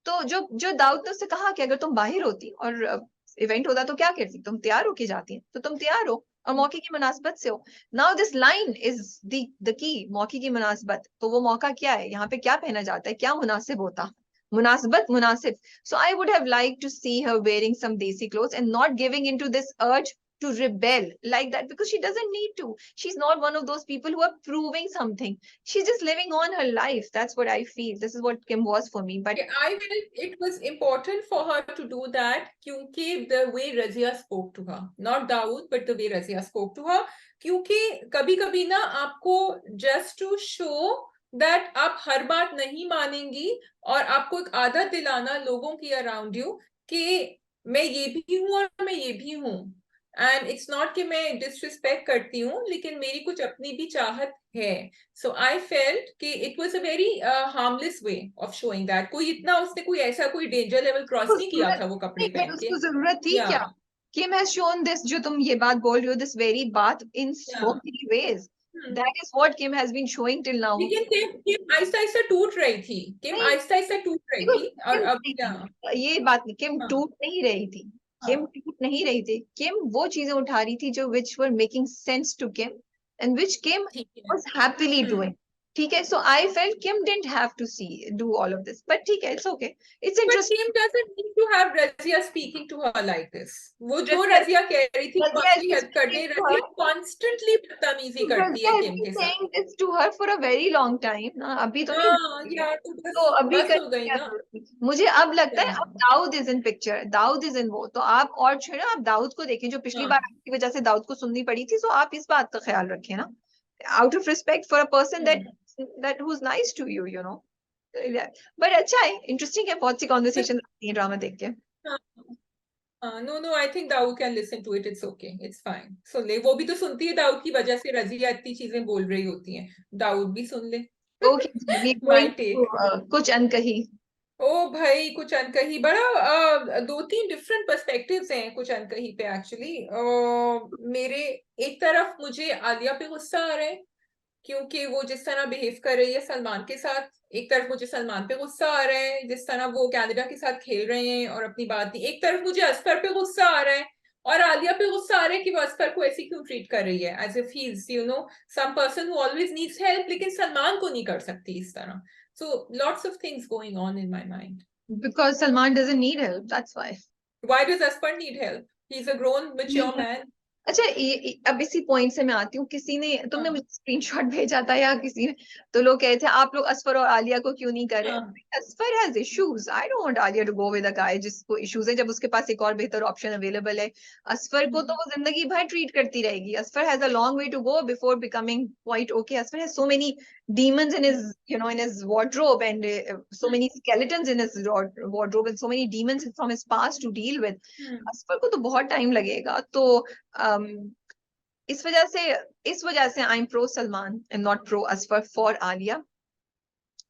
तो जो जो दाऊद ने उससे कहा कि अगर तुम बाहर होती और इवेंट होता तो क्या करती, तुम तैयार होके जाती, तो तुम तैयार हो और मौके की मुनासबत से हो। Now this line is the key, मौके की मुनासबत, तो वो मौका क्या है, यहाँ पे क्या पहना जाता है, क्या मुनासिब होता, मुनासबत, मुनासिब। So I would have liked to see her wearing some desi clothes and not giving into this urge to rebel like that, because she doesn't need to. She's not one of those people who are proving something. She's just living on her life. That's what I feel. This is what Kim was for me. But I felt it was important for her to do that क्योंकि the way Razia spoke to her, not Dawood, but the way Razia spoke to her, क्योंकि कभी कभी ना आपको just to show that आप हर बात नहीं मानेंगी और आपको एक आदत दिलाना लोगों की अराउंड यू कि मैं ये भी हूं और मैं ये भी हूं, एंड इट्स नॉट कि मैं डिसरिस्पेक्ट करती हूँ, लेकिन मेरी कुछ अपनी भी चाहत है। सो आई फेल्ट कि it was a very harmless way of showing that. कोई इतना उसने कोई ऐसा कोई डेंजर लेवल क्रॉस नहीं किया था वो कपड़े but पहन के। उसको जरूरत थी या क्या? Kim has shown this, जो तुम ये बात बोल रही हो, this very बात in so many ways. That is what Kim has been showing till now. लेकिन किम आहिस्ता आहिस्ता टूट रही थी, किम नहीं, आहिस्ता आहिस्ता टूट रही देखो, थी, और किम अब क्या। ये बात नहीं, किम हाँ, टूट नहीं रही थी, हाँ, किम टूट नहीं रही थी, किम वो चीजें उठा रही थी जो which were making sense to Kim and which Kim ठीक है। was happily doing. ठीक है, so I felt Kim didn't have to do all of this, but ठीक है, it's okay, it's But interesting. Kim doesn't need to have Razia speaking to her like this. वो जो Razia Razia कह रही थी वो Razia has अपनी been help कर दे, speaking to Razia her. Constantly बदतमीजी करती है Razia has किम been के साथ। saying this to her for a very long time ना, अभी तो नहीं हाँ करती है। यार, तो तो बस अभी बस कर हो गई क्या ना। जरूरत थी? मुझे अब लगता है अब Dawood is in picture, Dawood is in वो, तो आप और छोड़ो, आप दाऊद को देखें, जो पिछली बार आपकी वजह से दाऊद को सुननी पड़ी थी, तो आप इस बात का ख्याल रखें ना, out of respect for a person that who is nice to you, you know. But अच्छा है, इंटरेस्टिंग है, बहुत सी कॉन्वर्सेशन आती है ड्रामा देख के। No no, I think Dawood can listen to it, it's okay, it's fine, सुन ले। वो भी तो सुनती है, दाऊद की वजह से रजिया इतनी चीजें बोल रही होती हैं, दाऊद भी सुन ले। Okay, we my going to take. कुछ अनकही। ओ भाई, कुछ अनकही बड़ा दो तीन डिफरेंट पर्सपेक्टिव्स हैं कुछ अनकही पे एक्चुअली। मेरे एक तरफ मुझे आलिया पे गुस्सा आ रहा है क्योंकि वो जिस तरह बिहेव कर रही है सलमान के साथ। एक तरफ मुझे सलमान पे गुस्सा आ रहा है जिस तरह वो कैनेडा के साथ खेल रहे हैं और अपनी बात नहीं। एक तरफ मुझे असफर पे गुस्सा आ रहा है और आलिया पे गुस्सा आ रहा है कि वो असफर को ऐसे क्यों ट्रीट कर रही है, as if he is you know some person who always needs help, लेकिन सलमान को नहीं कर सकती इस तरह। So lots of things going on in my mind. Because Salman doesn't need help, that's why. Why does Aspar need help? He's a grown, mature man. अच्छा, अब इसी पॉइंट से मैं आती हूँ, किसी ने, तुमने हाँ, मुझे स्क्रीनशॉट भेजा था या किसी ने, तो लोग कहे थे आप लोग असफर और आलिया को क्यों नहीं कर रहे। हाँ, Asfar has issues, I don't want Alia to go with a guy जिसको इश्यूज है, जब उसके पास एक और बेहतर ऑप्शन अवेलेबल है। असफर को तो वो जिंदगी भर ट्रीट करती रहेगी, Asfar has a long way to go before becoming quite okay. Asfar has so many demons in his, you know, in his wardrobe, and so many skeletons in his wardrobe, and so many demons from his past to deal with. Asfar को तो बहुत time लगेगा, तो um, इस वजह से I am pro Salman and not pro Asfar for Alia.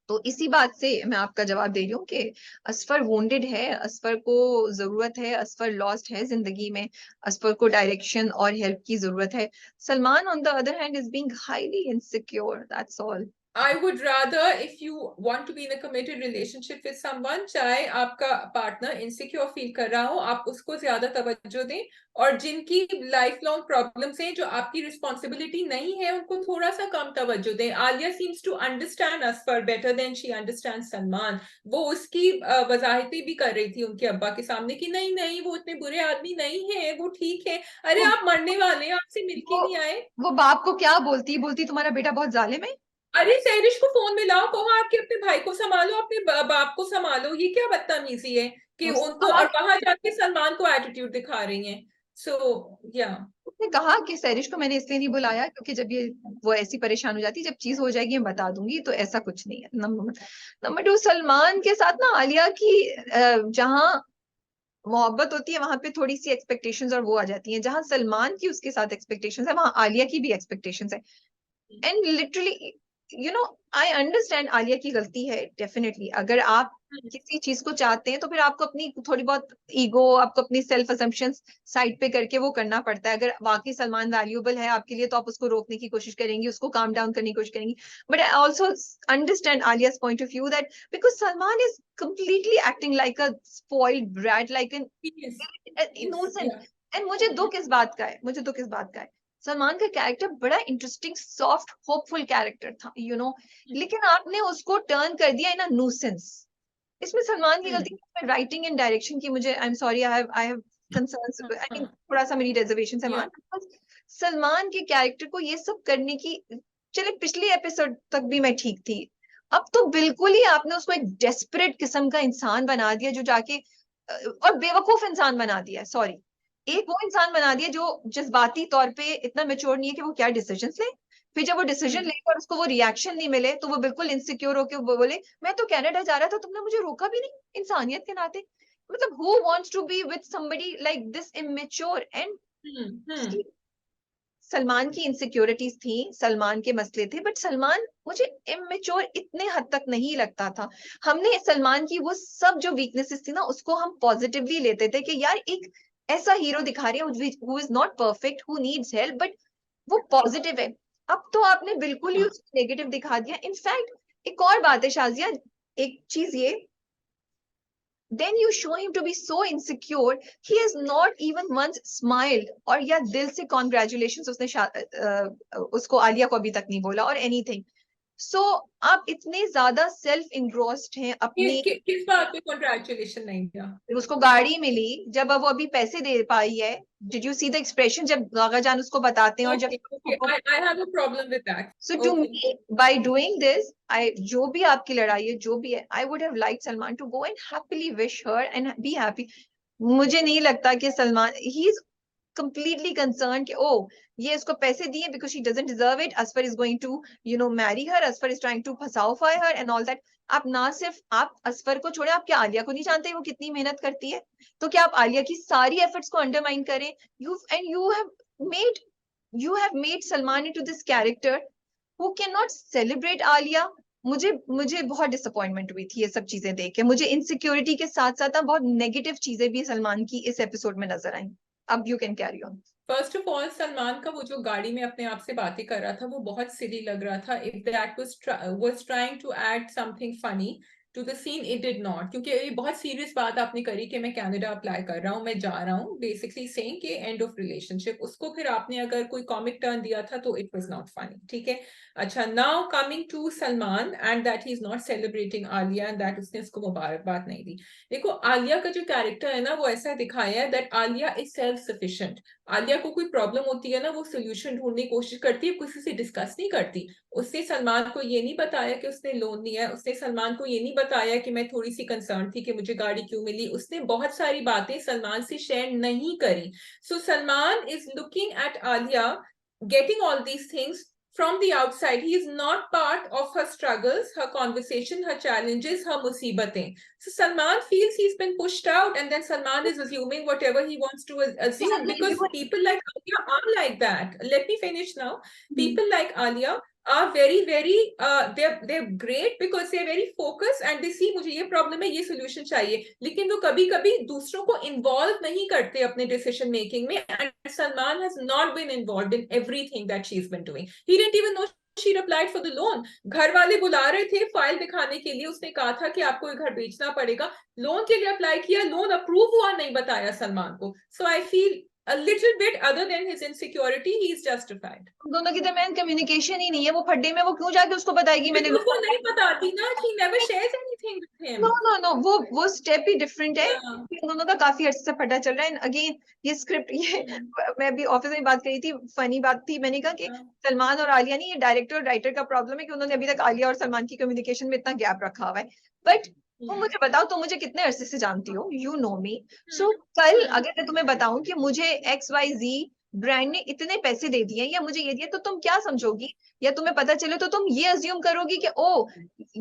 तो इसी बात से मैं आपका जवाब दे रही हूँ कि असफर वोंडेड है, असफर को जरूरत है, असफर लॉस्ट है जिंदगी में, असफर को डायरेक्शन और हेल्प की जरूरत है। Salman on the other hand is being highly insecure, that's all. I would rather, if you want to be in a committed relationship with someone, चाहे आपका पार्टनर इनसिक्योर फील कर रहा हो, आप उसको ज्यादा तवज्जो दें, और जिनकी लाइफ लॉन्ग प्रॉब्लम्स हैं जो आपकी रिस्पॉन्सिबिलिटी नहीं है उनको थोड़ा सा कम तवज्जो दें। Alia seems to understand Asfar better than she understand Salman. वो उसकी वजाहतें भी कर रही थी उनके अब्बा के सामने कि नहीं नहीं वो इतने बुरे आदमी नहीं है, वो ठीक है। अरे आप मरने वाले हैं, आपसे मिलके वो नहीं आए। वो बाप को क्या बोलती बोलती तुम्हारा बेटा बहुत जालिम है। अरे सहरिश को फोन मिलाओ, कहो आपके अपने भाई को संभालो, अपने बाप को संभालो। ये क्या बदतमीजी है कि उसने उनको, कहा और वहां जाके सलमान को एटीट्यूड दिखा रही हैं। सो या उसने कहा कि सैरिश को मैंने इसलिए नहीं बुलाया क्योंकि जब ये वो ऐसी परेशान हो जाती, जब चीज हो जाएगी मैं बता दूंगी, तो ऐसा कुछ नहीं है। नंबर 2, सलमान के साथ ना आलिया की जहाँ मोहब्बत होती है वहां पे थोड़ी सी एक्सपेक्टेशंस और वो आ जाती हैं, जहां सलमान की उसके साथ एक्सपेक्टेशंस है वहां आलिया की भी एक्सपेक्टेशंस है। And literally you know I understand Alia की गलती है डेफिनेटली। अगर आप किसी चीज को चाहते हैं तो फिर आपको अपनी थोड़ी बहुत ईगो, आपको अपनी सेल्फ असम्पशंस साइड पे करके वो करना पड़ता है। अगर वाकई सलमान वैल्यूएबल है आपके लिए तो आप उसको रोकने की कोशिश करेंगी, उसको काम डाउन करने की कोशिश करेंगी। But I also understand Alia's point of view that because Salman is completely acting like a spoiled brat, like an Yes, yes, innocent. yeah. And मुझे दुख इस बात का है, मुझे दुख इस बात का है, सलमान का कैरेक्टर बड़ा इंटरेस्टिंग, सॉफ्ट, होपफुल कैरेक्टर था, यू नो, लेकिन आपने उसको टर्न कर दिया इन अ न्यूसेंस। इसमें सलमान की गलती है, राइटिंग एंड डायरेक्शन की। मुझे I am sorry, I have concerns, I mean थोड़ा सा मेरी रिजर्वेशन है Yeah. वहां। सलमान के कैरेक्टर को ये सब करने की, चले पिछले एपिसोड तक भी मैं ठीक थी, अब तो बिल्कुल ही आपने उसको एक डेस्परेट किस्म का इंसान बना दिया जो जाके और बेवकूफ इंसान बना दिया, सॉरी, एक वो इंसान बना दिया जो जज्बाती तौर पे इतना मेच्योर नहीं है कि वो क्या डिसीजंस ले। फिर जब वो डिसीजन ले और उसको वो रिएक्शन नहीं मिले तो वो बिल्कुल इनसिक्योर होके वो बोले मैं तो कनाडा जा रहा था, तुमने मुझे रोका भी नहीं इंसानियत के नाते। मतलब who wants to be with somebody like this immature. And Salman की इनसिक्योरिटीज थी, सलमान के मसले थे, बट सलमान मुझे इमेच्योर इतने हद तक नहीं लगता था। हमने सलमान की वो सब जो वीकनेसेस थी ना उसको हम पॉजिटिवली लेते थे कि यार एक ऐसा हीरो दिखा रही है who is not perfect, who needs help, but वो पॉजिटिव है। अब तो आपने बिल्कुल ही उसको नेगेटिव दिखा दिया। इनफैक्ट एक और बात है शाजिया, एक चीज ये, then you show him to be so insecure, he has not even once smiled और या दिल से congratulations उसने उसको आलिया को अभी तक नहीं बोला और anything। so आप इतने ज्यादा सेल्फ इंग्रोस्ड हैं अपनी। किस बात पे कॉन्ग्रेचुलेशन नहीं किया? उसको गाड़ी मिली जब अब वो अभी पैसे दे पाई है, did you see the expression जब गागा जान उसको बताते हैं और जब Okay, I have a problem with that. So to me by doing this, I जो भी आपकी लड़ाई है जो भी है, I would have like Salman to go and happily wish her and be happy. मुझे नहीं लगता कि Salman he is completely concerned कि oh ये इसको पैसे दिए because she doesn't deserve it, Asfar is going to marry her, Asfar is trying to फसाओ her and all that। आप ना सिर्फ आप असफर को छोड़े, आप क्या आलिया को नहीं जानते वो कितनी मेहनत करती है? तो क्या आप आलिया की सारी एफर्ट्स को अंडरमाइन करें? you have made Salman into this character who cannot celebrate Alia। मुझे मुझे बहुत डिसअपॉइंटमेंट हुई थी ये सब चीजें देख के। मुझे इनसिक्योरिटी के साथ साथ बहुत नेगेटिव चीजें भी सलमान की इस एपिसोड में नजर आई। अब you can carry on. First of all, Salman का वो जो गाड़ी में अपने आप से बातें कर रहा था वो बहुत सिली लग रहा था। If that was trying to add something funny to the scene, it did not, क्योंकि ये बहुत सीरियस बात आपने करी कि मैं कनाडा अप्लाई कर रहा हूँ, मैं जा रहा हूँ, बेसिकली सेइंग कि एंड ऑफ रिलेशनशिप। उसको फिर आपने अगर कोई कॉमिक टर्न दिया था तो इट वाज नॉट फनी, ठीक है। अच्छा, now coming to Salman and that he is not celebrating Alia and that उसने उसको मुबारकबाद नहीं दी। देखो, आलिया का जो कैरेक्टर है ना वो ऐसा दिखाया है that Alia is self sufficient. Alia को कोई प्रॉब्लम होती है ना, वो सोल्यूशन ढूंढने की कोशिश करती है, किसी से डिस्कस नहीं करती। उसने सलमान को ये नहीं बताया कि उसने लोन लिया है, उसने सलमान को ये नहीं बताया कि मैं थोड़ी सी कंसर्न थी कि मुझे गाड़ी क्यों मिली। उसने बहुत सारी बातें सलमान से शेयर नहीं करी। So Salman is looking at Alia getting all these things from the outside. He is not part of her struggles, her conversation, her challenges, her musibatein. So Salman feels he's been pushed out, and then Salman is assuming whatever he wants to assume, because people like Alia are like that. Let me finish now. People like Alia are very they're great because they're very focused and they see मुझे ये problem है, ये solution चाहिए, लेकिन वो कभी कभी दूसरों को इन्वॉल्व नहीं करते अपने डिसीजन मेकिंग में। And Salman has not been involved in everything that she is been doing. He didn't even know she applied for the loan। घर वाले बुला रहे थे फाइल दिखाने के लिए, उसने कहा था कि आपको ये घर बेचना पड़ेगा, लोन के लिए अप्लाई किया, लोन अप्रूव हुआ, नहीं बताया सलमान को। So I feel a little bit, other than his insecurity, he is justified। दोनों की दरमियान कम्युनिकेशन ही नहीं है, वो फड्डे में वो क्यों जाके उसको बताएगी मैंने Because वो नहीं बताती ना, he never shares anything with him। No वो स्टेप ही डिफरेंट है। Yeah। इन दोनों का काफी अर्से से फटा चल रहा है। अगेन ये स्क्रिप्ट, ये मैं अभी ऑफिस में बात करी थी, फनी बात थी, मैंने कहा कि सलमान और आलिया नहीं, ये डायरेक्टर और राइटर का प्रॉब्लम है कि उन्होंने अभी तक आलिया और सलमान की कम्युनिकेशन में इतना गैप रखा हुआ है। बट तो मुझे बताओ, तुम मुझे कितने अरसे से जानती हो, यू नो मी। सो कल अगर मैं तुम्हें बताऊं कि मुझे XYZ ब्रांड ने इतने पैसे दे दिए या मुझे ये दिया, तो तुम क्या समझोगी, या तुम्हें पता चले तो तुम ये अज्यूम करोगी कि ओ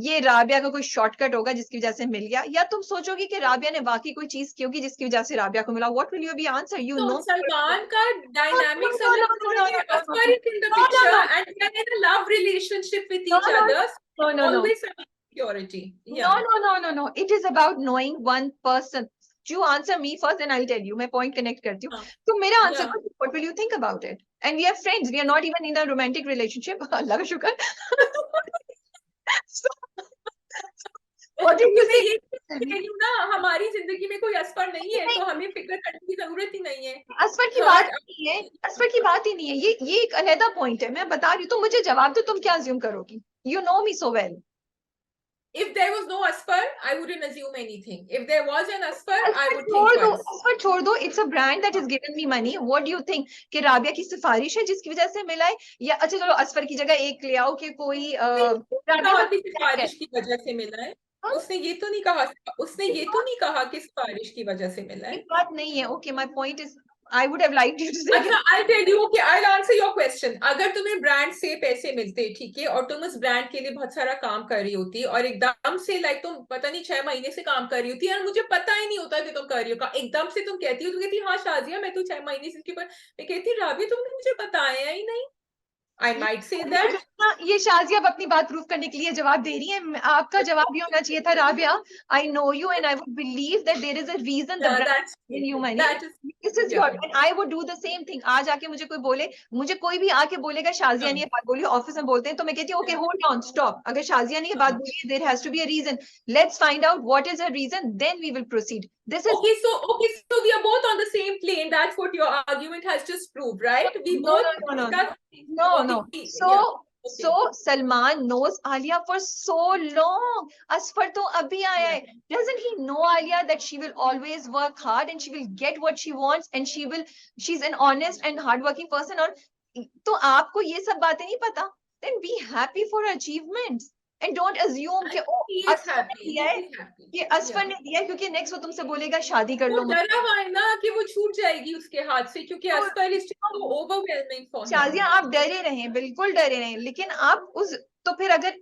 ये राबिया का कोई शॉर्टकट होगा जिसकी वजह से मिल गया, या तुम सोचोगी कि राबिया ने वाकई कोई चीज की होगी जिसकी वजह से राबिया को मिला? What will you be answer? You तो नो सलमान का no no डायनामिक्स no अलग no no है, no no Asfar is in the no no picture no and they are in a love relationship with no each no other, no no no always some insecurity. no Yeah. no no no no it is about knowing one person. You answer me first and I'll tell you. मैं point connect करती हूँ, हाँ, तुम मेरा answer yeah. करो, what will you think about it? And we are friends, we are not even in a romantic relationship. अल्लाह का शुक्र. So, what did you तुम्हें say? ये कह रही हूँ ना, हमारी जिंदगी में कोई असफर नहीं है, नहीं, तो हमें फिक्र करने की जरूरत ही नहीं है. असफर की बात थर्ड, नहीं है, असफर की बात ही नहीं है, ये एक अलहदा पॉइंट है, मैं बता रही हूँ, तुम मुझे जवाब दो, तुम क्या अज्यूम करोगी? You know me so well. if there was no Asfar, I wouldn't assume anything. If there was an Asfar, I Asfar would think छोड़ दो, twice. असफर छोड़ दो. It's a brand that is given me money. What do you think कि राबिया की सिफारिश है जिसकी वजह से मिला है? या अच्छा चलो असफर की जगह एक ले आओ कि कोई राबिया कहा का कि brand है. सिफारिश की वजह से मिला है. हाँ? उसने ये तो नहीं कहा, उसने ये तो नहीं कहा कि सिफारिश की वजह से मिला ये है. बात नहीं है. Okay my point is I would have liked you to say अच्छा, I'll tell you, okay, I'll answer your question. अगर तुम्हें ब्रांड से पैसे मिलते, ठीक है, और तुम उस ब्रांड के लिए बहुत सारा काम कर रही होती, और एकदम से लाइक तुम पता नहीं 6 महीने से काम कर रही होती, और मुझे पता ही नहीं होता कि तुम कर रही हो, एकदम से तुम कहती हो, तुम कहती हाँ शाजिया मैं तो 6 महीने से इसके, पर मैं कहती राबी तुमने मुझे बताया ही नहीं. I might say that. ये शाजिया अब अपनी बात प्रूव करने के लिए जवाब दे रही है. आपका जवाब ये होना चाहिए था, Rabia I know you and I would believe that there is a reason the Yeah, brand that's given you money. that is this is your, yeah. And I would do the same thing. आज आके मुझे कोई बोले, मुझे कोई भी आके बोलेगा शाजिया ने ये बात बोली, ऑफिस में बोलते हैं, तो मैं कहती हूँ ओके होल्ड ऑन स्टॉप. अगर शाजिया ने ये बात बोली है, there has to be a reason. Let's find out what is a reason, then we will proceed. This is Okay, so we are both on the same plane. That's what your argument has just proved, right? We no both no no no discussed. no no. Okay, So yeah. Okay. so Salman knows Alia for so long. Asfar to abhi aaya hai. Doesn't he know Alia that she will always work hard and she will get what she wants, and she's an honest and hardworking person? और तो आपको ये सब बातें नहीं पता? Then be happy for her achievements and don't assume कि ओ He is Asfar ने happy. दिया He है, is happy. ये असफर ने दिया है क्योंकि नेक्स्ट वो तुमसे बोलेगा शादी कर वो लो. डरा हुआ है ना कि वो छूट जाएगी उसके हाथ से, क्योंकि तो Asfar is so overwhelming for him. Shazia आप डरे रहें, बिल्कुल डरे रहें, लेकिन आप उस, तो फिर अगर,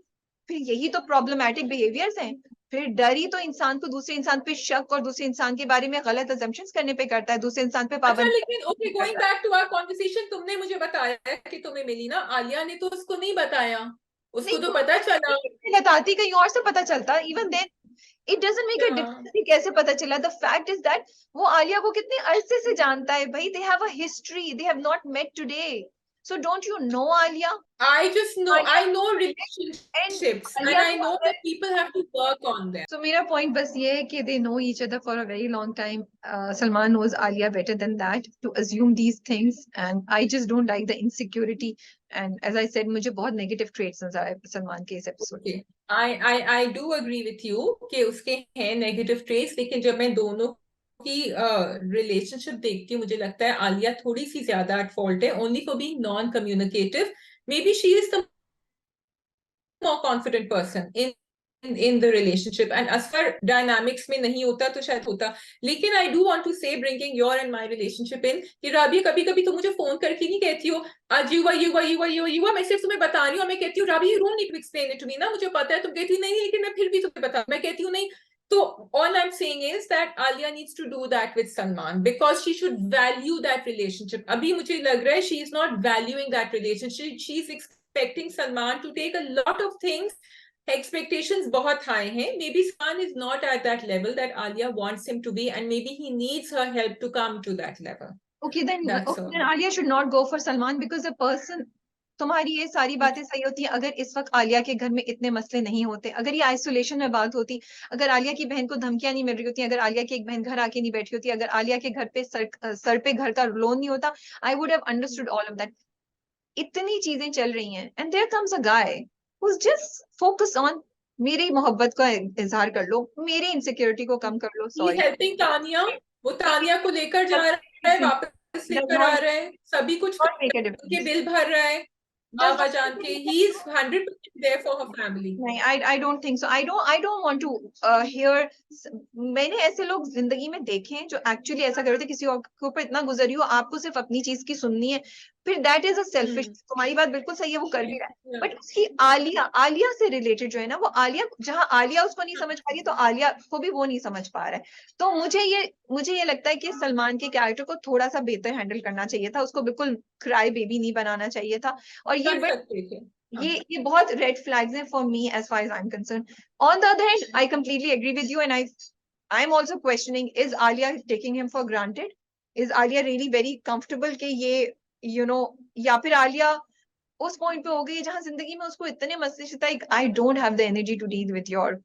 फिर यही तो प्रॉब्लमैटिक बिहेवियर्स हैं. फिर डर ही तो इंसान को दूसरे इंसान पे शक और दूसरे इंसान के बारे में गलत अजम्पशंस करने पे करता है, दूसरे इंसान पे अच्छा, पाबंदी लेकिन okay, going back to our conversation, तुमने मुझे बताया कि तुम्हें मिली ना, आलिया ने तो उसको नहीं बताया, उसको नहीं तो पता चला. बताती, कहीं और से पता चलता. Even then it doesn't make a difference कैसे पता चला. द फैक्ट इज दैट वो आलिया को कितने अरसे से जानता है भाई. They have a history, they have not met today. So don't you know Alia? I just know, I know and relationships, and Alia I को know अगर, that people have to work on them. so मेरा point बस ये है कि they know each other for a very long time. Salman knows Alia better than that to assume these things, and I just don't like the insecurity. And as I said, मुझे बहुत negative traits नजर आए सलमान के इस episode. Okay, I do agree with you कि उसके हैं negative traits, लेकिन जब मैं दोनों की रिलेशनशिप देखती हूँ, मुझे लगता है आलिया थोड़ी सी ज्यादा एट फॉल्ट है, only for being non-communicative. Maybe she is the more confident person in the relationship, and Asfar dynamics में नहीं होता तो शायद होता. लेकिन I do want to say, bringing your and my relationship in, कि राबिया कभी कभी तो मुझे फोन करके नहीं कहती हो आज युवा, मैं सिर्फ तुम्हें बता रही हूँ, मैं कहती हूँ Rabia you don't need to explain it to me ना, मुझे पता है. तुम कहती हो नहीं, लेकिन मैं फिर भी तुम्हें बता, मैं कहती हूँ नहीं. So all I'm saying is that Alia needs to do that with Salman, because she should value that relationship. अभी मुझे लग रहा है she is not valuing that relationship. She's expecting Salman to take a lot of things. Expectations बहुत high हैं. Maybe Salman is not at that level that Alia wants him to be, and maybe he needs her help to come to that level. Okay, then That's okay, all. then Alia should not go for Salman because the person. तुम्हारी ये सारी बातें सही होती हैं अगर इस वक्त आलिया के घर में इतने मसले नहीं होते, अगर ये आइसोलेशन में बात होती, अगर आलिया की बहन को धमकियां नहीं मिल रही होती, अगर आलिया की एक बहन घर आके नहीं बैठी होती, अगर आलिया के घर पे सर पे घर का लोन नहीं होता, I would have understood all of that. इतनी चीजें चल रही हैं and there comes a guy who is just focus on मेरी मोहब्बत का इजहार कर लो, मेरी इनसिक्योरिटी को कम कर लो. He's sorry. helping Tanya. वो तानिया को लेकर जा रहा है, वापस does लेकर आ not रहा है, सभी कुछ not make a के difference. बिल भर रहा है. माँ does का not जान के he is 100% there for her family. नहीं, I don't think so. I don't want to hear. मैंने ऐसे लोग जिंदगी में देखे हैं जो एक्चुअली ऐसा कर रहे थे, किसी और के ऊपर इतना गुजरी हो, आपको सिर्फ अपनी चीज की सुननी है, फिर दैट इज अ सेल्फिश। तुम्हारी बात बिल्कुल सही है, वो कर भी रहा है, Yeah. बट उसकी आलिया से रिलेटेड जो है ना, वो आलिया, जहां आलिया उसको नहीं समझ पा रही, तो आलिया को भी वो नहीं समझ पा रहा है। तो मुझे ये लगता है कि सलमान के कैरेक्टर को थोड़ा सा बेहतर हैंडल करना चाहिए था, उसको बिल्कुल क्राई बेबी नहीं बनाना चाहिए था। और ये कर सकते थे। ये बहुत रेड फ्लैग्स हैं for me as far as I am concern. On the other hand, I completely agree with you, and I am also questioning, is Alia taking him for granted? Is Alia really very comfortable कि ये या फिर आलिया उस point पे हो गई जहां जिंदगी में उसको इतने मसले था, I don't have the energy to deal with your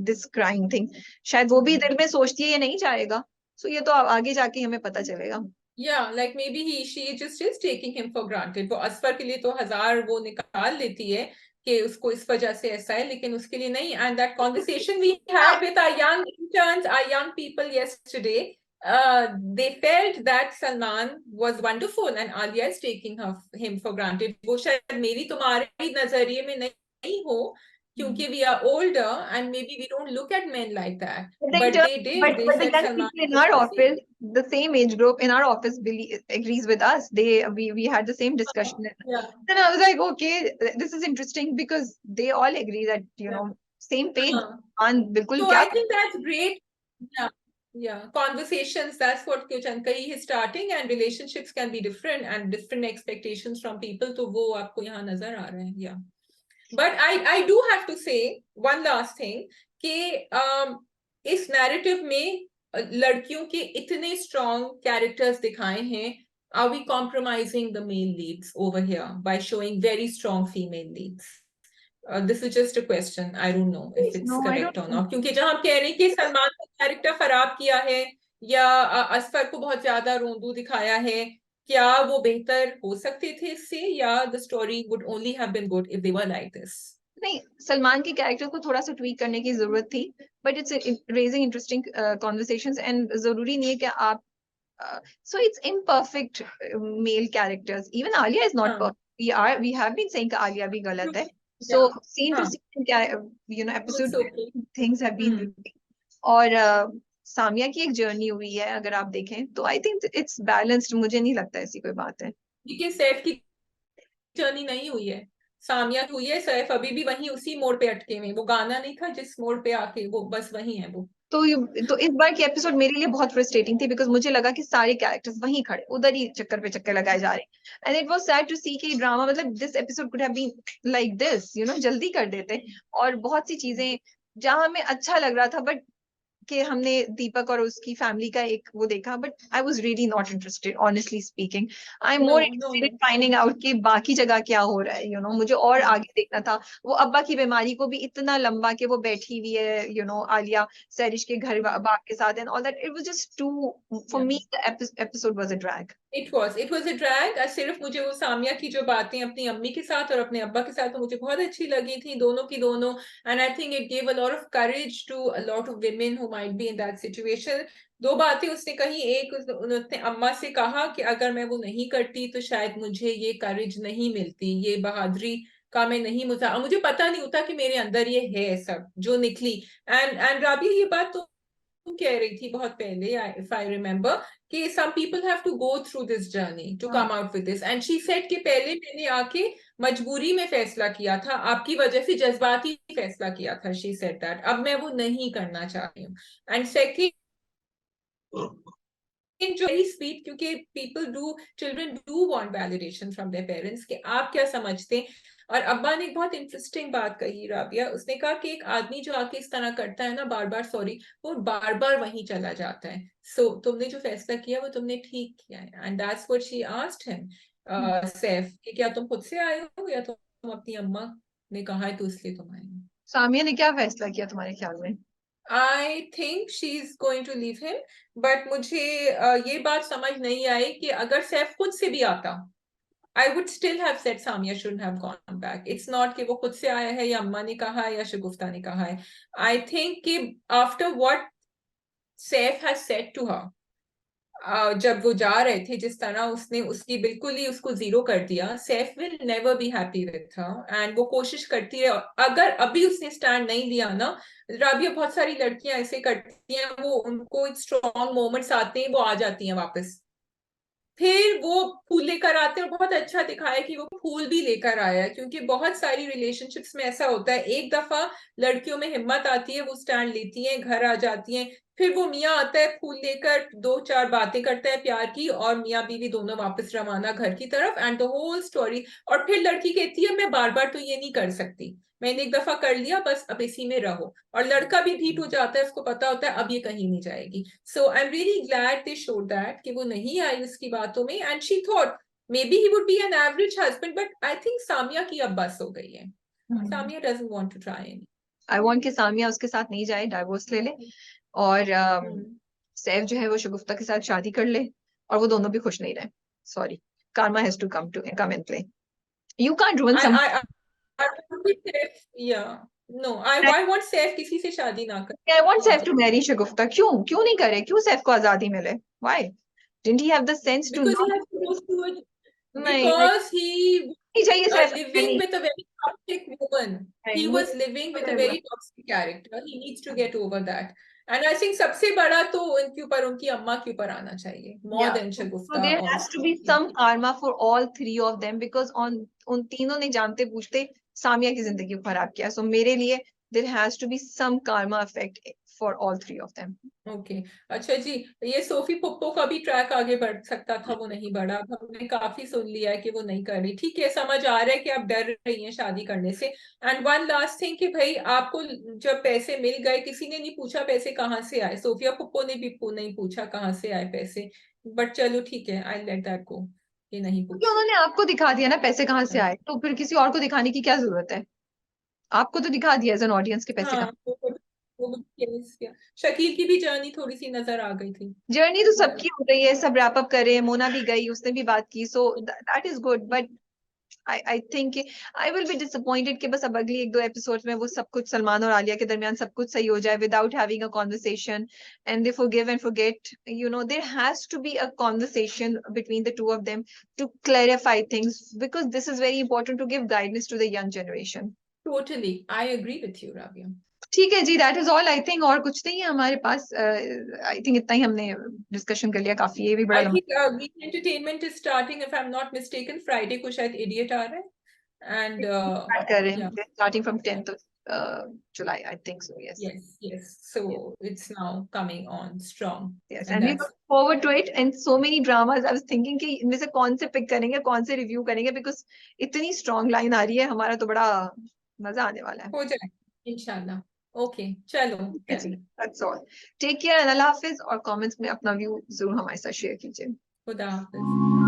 this crying thing. शायद वो भी दिल में सोचती है ये नहीं चाहेगा। सो ये तो आगे जाके हमें पता चलेगा। Yeah, like maybe she just is taking him for granted. वो असफर के लिए तो हजार वो निकाल लेती है कि उसको इस वजह से ऐसा है, लेकिन उसके लिए नहीं. And that conversation we had with our young interns, our young people yesterday, they felt that Salman was wonderful and Alia is taking him for granted. वो शायद मेरी तुम्हारे नजरिए में नहीं हो, क्योंकि we are older and maybe we don't look at men like that. But they did. They But the said young Salman people in is our the same. office, the same age group in our office, agrees with us. We had the same discussion. Yeah. Then I was like, okay, this is interesting because they all agree that Yeah. same page. बिल्कुल So क्या? I think that's great. Yeah. Yeah. Conversations, that's what Kyochankai is starting, and relationships can be different and different expectations from people. तो वो आपको यहाँ नजर आ रहे हैं. Yeah. But I do have to say one last thing कि इस narrative में लड़कियों के इतने strong characters दिखाए हैं. Are we compromising the male leads over here by showing very strong female leads? This is just a question. I don't know if it's No, I correct don't or think. not. क्योंकि जहां हम कह रहे हैं कि सलमान का character खराब किया है या असफर को बहुत ज्यादा रोंदू दिखाया है, क्या वो बेहतर हो सकते थे इससे, या the story would only have been good if they were like this? नहीं, सलमान के कैरेक्टर को थोड़ा सा ट्वीक करने की जरूरत थी, but it's raising interesting conversations, and जरूरी नहीं है कि आप so it's imperfect male characters. Even Alia is not perfect. We have been saying that Alia bhi galat hai. So Yeah. scene to scene, episode It's okay. things have been और सामिया की एक journey हुई है, अगर आप देखें तो I think it's balanced. मुझे नहीं लगता ऐसी कोई बात है। देखिए सैफ की जर्नी नहीं हुई है, सामिया की हुई है. सैफ अभी भी वहीं उसी मोड़ पे अटके हुए. वो गाना नहीं था जिस मोड़ पे आके वो बस वही है वो. तो इस बार की एपिसोड मेरे लिए बहुत फ्रस्ट्रेटिंग थी, बिकॉज मुझे लगा कि सारे कैरेक्टर्स वहीं खड़े, उधर ही चक्कर पे चक्कर लगाए जा रहे हैं, and it was sad to see कि ड्रामा, मतलब this episode could have been like this, जल्दी कर देते। और बहुत सी चीजें जहां हमें अच्छा लग रहा था, बट कि हमने दीपक और उसकी फैमिली का एक वो देखा, but I was really not interested, honestly speaking. I am more interested in finding out कि बाकी जगह क्या हो रहा है, मुझे और आगे देखना था। वो अब्बा की बीमारी को भी इतना लंबा कि वो बैठी हुई है, आलिया सैरिश के घर बाप के साथ, and all that, it was just too, for me the episode was a drag. It was a drag. सिर्फ मुझे वो सामिया की जो बातें अपनी अम्मी के साथ और अपने अब्बा के साथ मुझे बहुत अच्छी लगी थी, दोनों की दोनों. And I think it gave a lot of courage to a lot of women who might be in that situation. दो बातें उसने कही. एक, उसने अम्मा से कहा कि अगर मैं वो नहीं करती तो शायद मुझे ये करेज नहीं मिलती, ये बहादुरी का मैं नहीं, मुझे पता नहीं होता कि मेरे अंदर ये है सब जो निकली. एंड राबिया ये बात तो कह रही थी बहुत पहले, if I remember, कि some people have to go through this journey to come out with this. And she said कि पहले मैंने आके मजबूरी में फैसला किया था, आपकी वजह से जज्बाती फैसला किया था. she said that अब मैं वो नहीं करना चाह रही हूँ. And second, very sweet, क्योंकि children do want validation from their parents कि आप क्या समझते हैं. और अब्बा ने एक बहुत इंटरेस्टिंग बात कही राबिया. उसने कहा कि एक आदमी जो आके इस तरह करता है ना, बार बार सॉरी, वो बार बार वहीं चला जाता है. सो तुमने जो फैसला किया वो तुमने ठीक किया है. And that's what she asked him, Saif, कि क्या तुम खुद से आए हो या तुम अपनी अम्मा ने कहा है तो इसलिए तुम आए हो. सामिया ने क्या फैसला किया तुम्हारे ख्याल में? I think she's going to leave him, but मुझे ये बात समझ नहीं आई कि अगर सैफ खुद से भी आता, I would still have said Samia shouldn't have gone back. It's not कि वो खुद से आया है या अम्मा ने कहा है या शगुफ्ता ने कहा है. I think कि after what Saif has said to her, जब वो जा रहे थे, जिस तरह उसने उसकी बिल्कुल ही उसको जीरो कर दिया, Saif will never be happy with her and वो कोशिश करती है। अगर अभी उसने स्टैंड नहीं लिया ना, राबिया, बहुत सारी लड़कियां ऐसे करती हैं, वो उनको स्ट्रॉन्ग मोमेंट्स आते हैं, वो आ जाती हैं वापस, फिर वो फूल लेकर आते हैं। और बहुत अच्छा दिखाया कि वो फूल भी लेकर आया है, क्योंकि बहुत सारी रिलेशनशिप्स में ऐसा होता है, एक दफा लड़कियों में हिम्मत आती है, वो स्टैंड लेती हैं, घर आ जाती हैं, फिर वो मियाँ आता है फूल लेकर, दो चार बातें करता है प्यार की, और मियाँ बीवी दोनों वापस रवाना घर की तरफ, एंड द होल स्टोरी। और फिर लड़की कहती है मैं बार बार तो ये नहीं कर सकती, मैंने एक दफा कर लिया, बस अब इसी में रहो। और लड़का भी ढीठ हो जाता है, उसको पता होता है अब ये कहीं नहीं जाएगी। So I am really glad they showed that कि वो नहीं आई उसकी बातों में, and she thought maybe he would be an average husband, but I think Samia की अब बस हो गई है। Samia doesn't want to try any. I want कि सामिया उसके साथ नहीं जाए, डाइवोर्स ले ले, और सैफ जो है वो शगुफ्ता के साथ शादी कर ले, और वो दोनों भी खुश नहीं रहे। Sorry, karma has to come in play. You can't ruin some. I want Saif, yeah, no, I want Saif किसी से शादी ना करे। I want Saif to marry शगुफ्ता। क्यों नहीं करे? क्यों सैफ को आजादी मिले? Why didn't he have the sense to because he not? has to go through it, नहीं because he नहीं चाहिए Saif living with a very toxic woman. He नहीं, was living with a very toxic character. He needs to get over that. And I think सबसे बड़ा तो उनके ऊपर, उनकी अम्मा के ऊपर आना चाहिए, more yeah. than So Shagufta there और has to be some karma for all three of them, because उन तीनों ने जानते पूछते सामिया की जिंदगी को खराब किया। So मेरे लिए there has to be some karma effect for all three of them. Okay. अच्छा जी, ये सोफी पुप्पो का भी ट्रैक आगे बढ़ सकता था, वो नहीं बढ़ा। अब हमने काफी सुन लिया है कि वो नहीं कर रही, ठीक है, समझ आ रहा है कि आप डर रही हैं शादी करने से। एंड वन लास्ट थिंग कि भाई आपको जब पैसे मिल गए, किसी ने नहीं पूछा पैसे कहाँ से आए, सोफिया पुप्पो ने भी नहीं पूछा कहाँ से आए पैसे, बट चलो ठीक है, आई लेट दैट गो, ये नहीं क्योंकि पूछ। उन्होंने आपको दिखा दिया ना पैसे कहाँ से आए, तो फिर किसी और को दिखाने की क्या जरूरत है? आपको तो दिखा दिया एज एन ऑडियंस के पैसे हाँ, कहाँ। वो केस किया। शकील की भी जर्नी थोड़ी सी नजर आ गई थी। जर्नी तो सबकी हो रही है, सब रैप अप कर रहे हैं, मोना भी गई, उसने भी बात की, so that is good, but I think I will be disappointed कि बस अब अगली एक दो एपिसोड में वो सब कुछ सलमान और आलिया के दरमियान सब कुछ सही हो जाए without having a conversation, and they forgive and forget. You know, there has to be a conversation between the two of them to clarify things, because this is very important to give guidance to the young generation. Totally I agree with you Rabia. ठीक है जी, that is all I think, और कुछ नहीं है हमारे पास। I think इतना ही हमने डिस्कशन कर लिया, काफी, ये भी बड़ा आई लंबा think week entertainment is starting, if I am not mistaken, Friday को शायद इडियट आ रहा है, एंड start कर रहे yeah, हैं, starting from 10th July, I think so, yes. yes, so it's now coming on strong, Yes, and and we that's look forward to it, and so many dramas. I was thinking कि इनमें से कौन से pick करेंगे, कौन से review करेंगे, because इतनी स्ट्रॉन्ग लाइन आ रही है, हमारा तो बड़ा मजा आने वाला है। हो जाए इंशाल्लाह। ओके, चलो ठीक है जी, then, that's all. Take care and अल्लाह हाफिज, और कमेंट्स में अपना व्यू जरूर हमारे साथ शेयर कीजिए। खुदा हाफिज।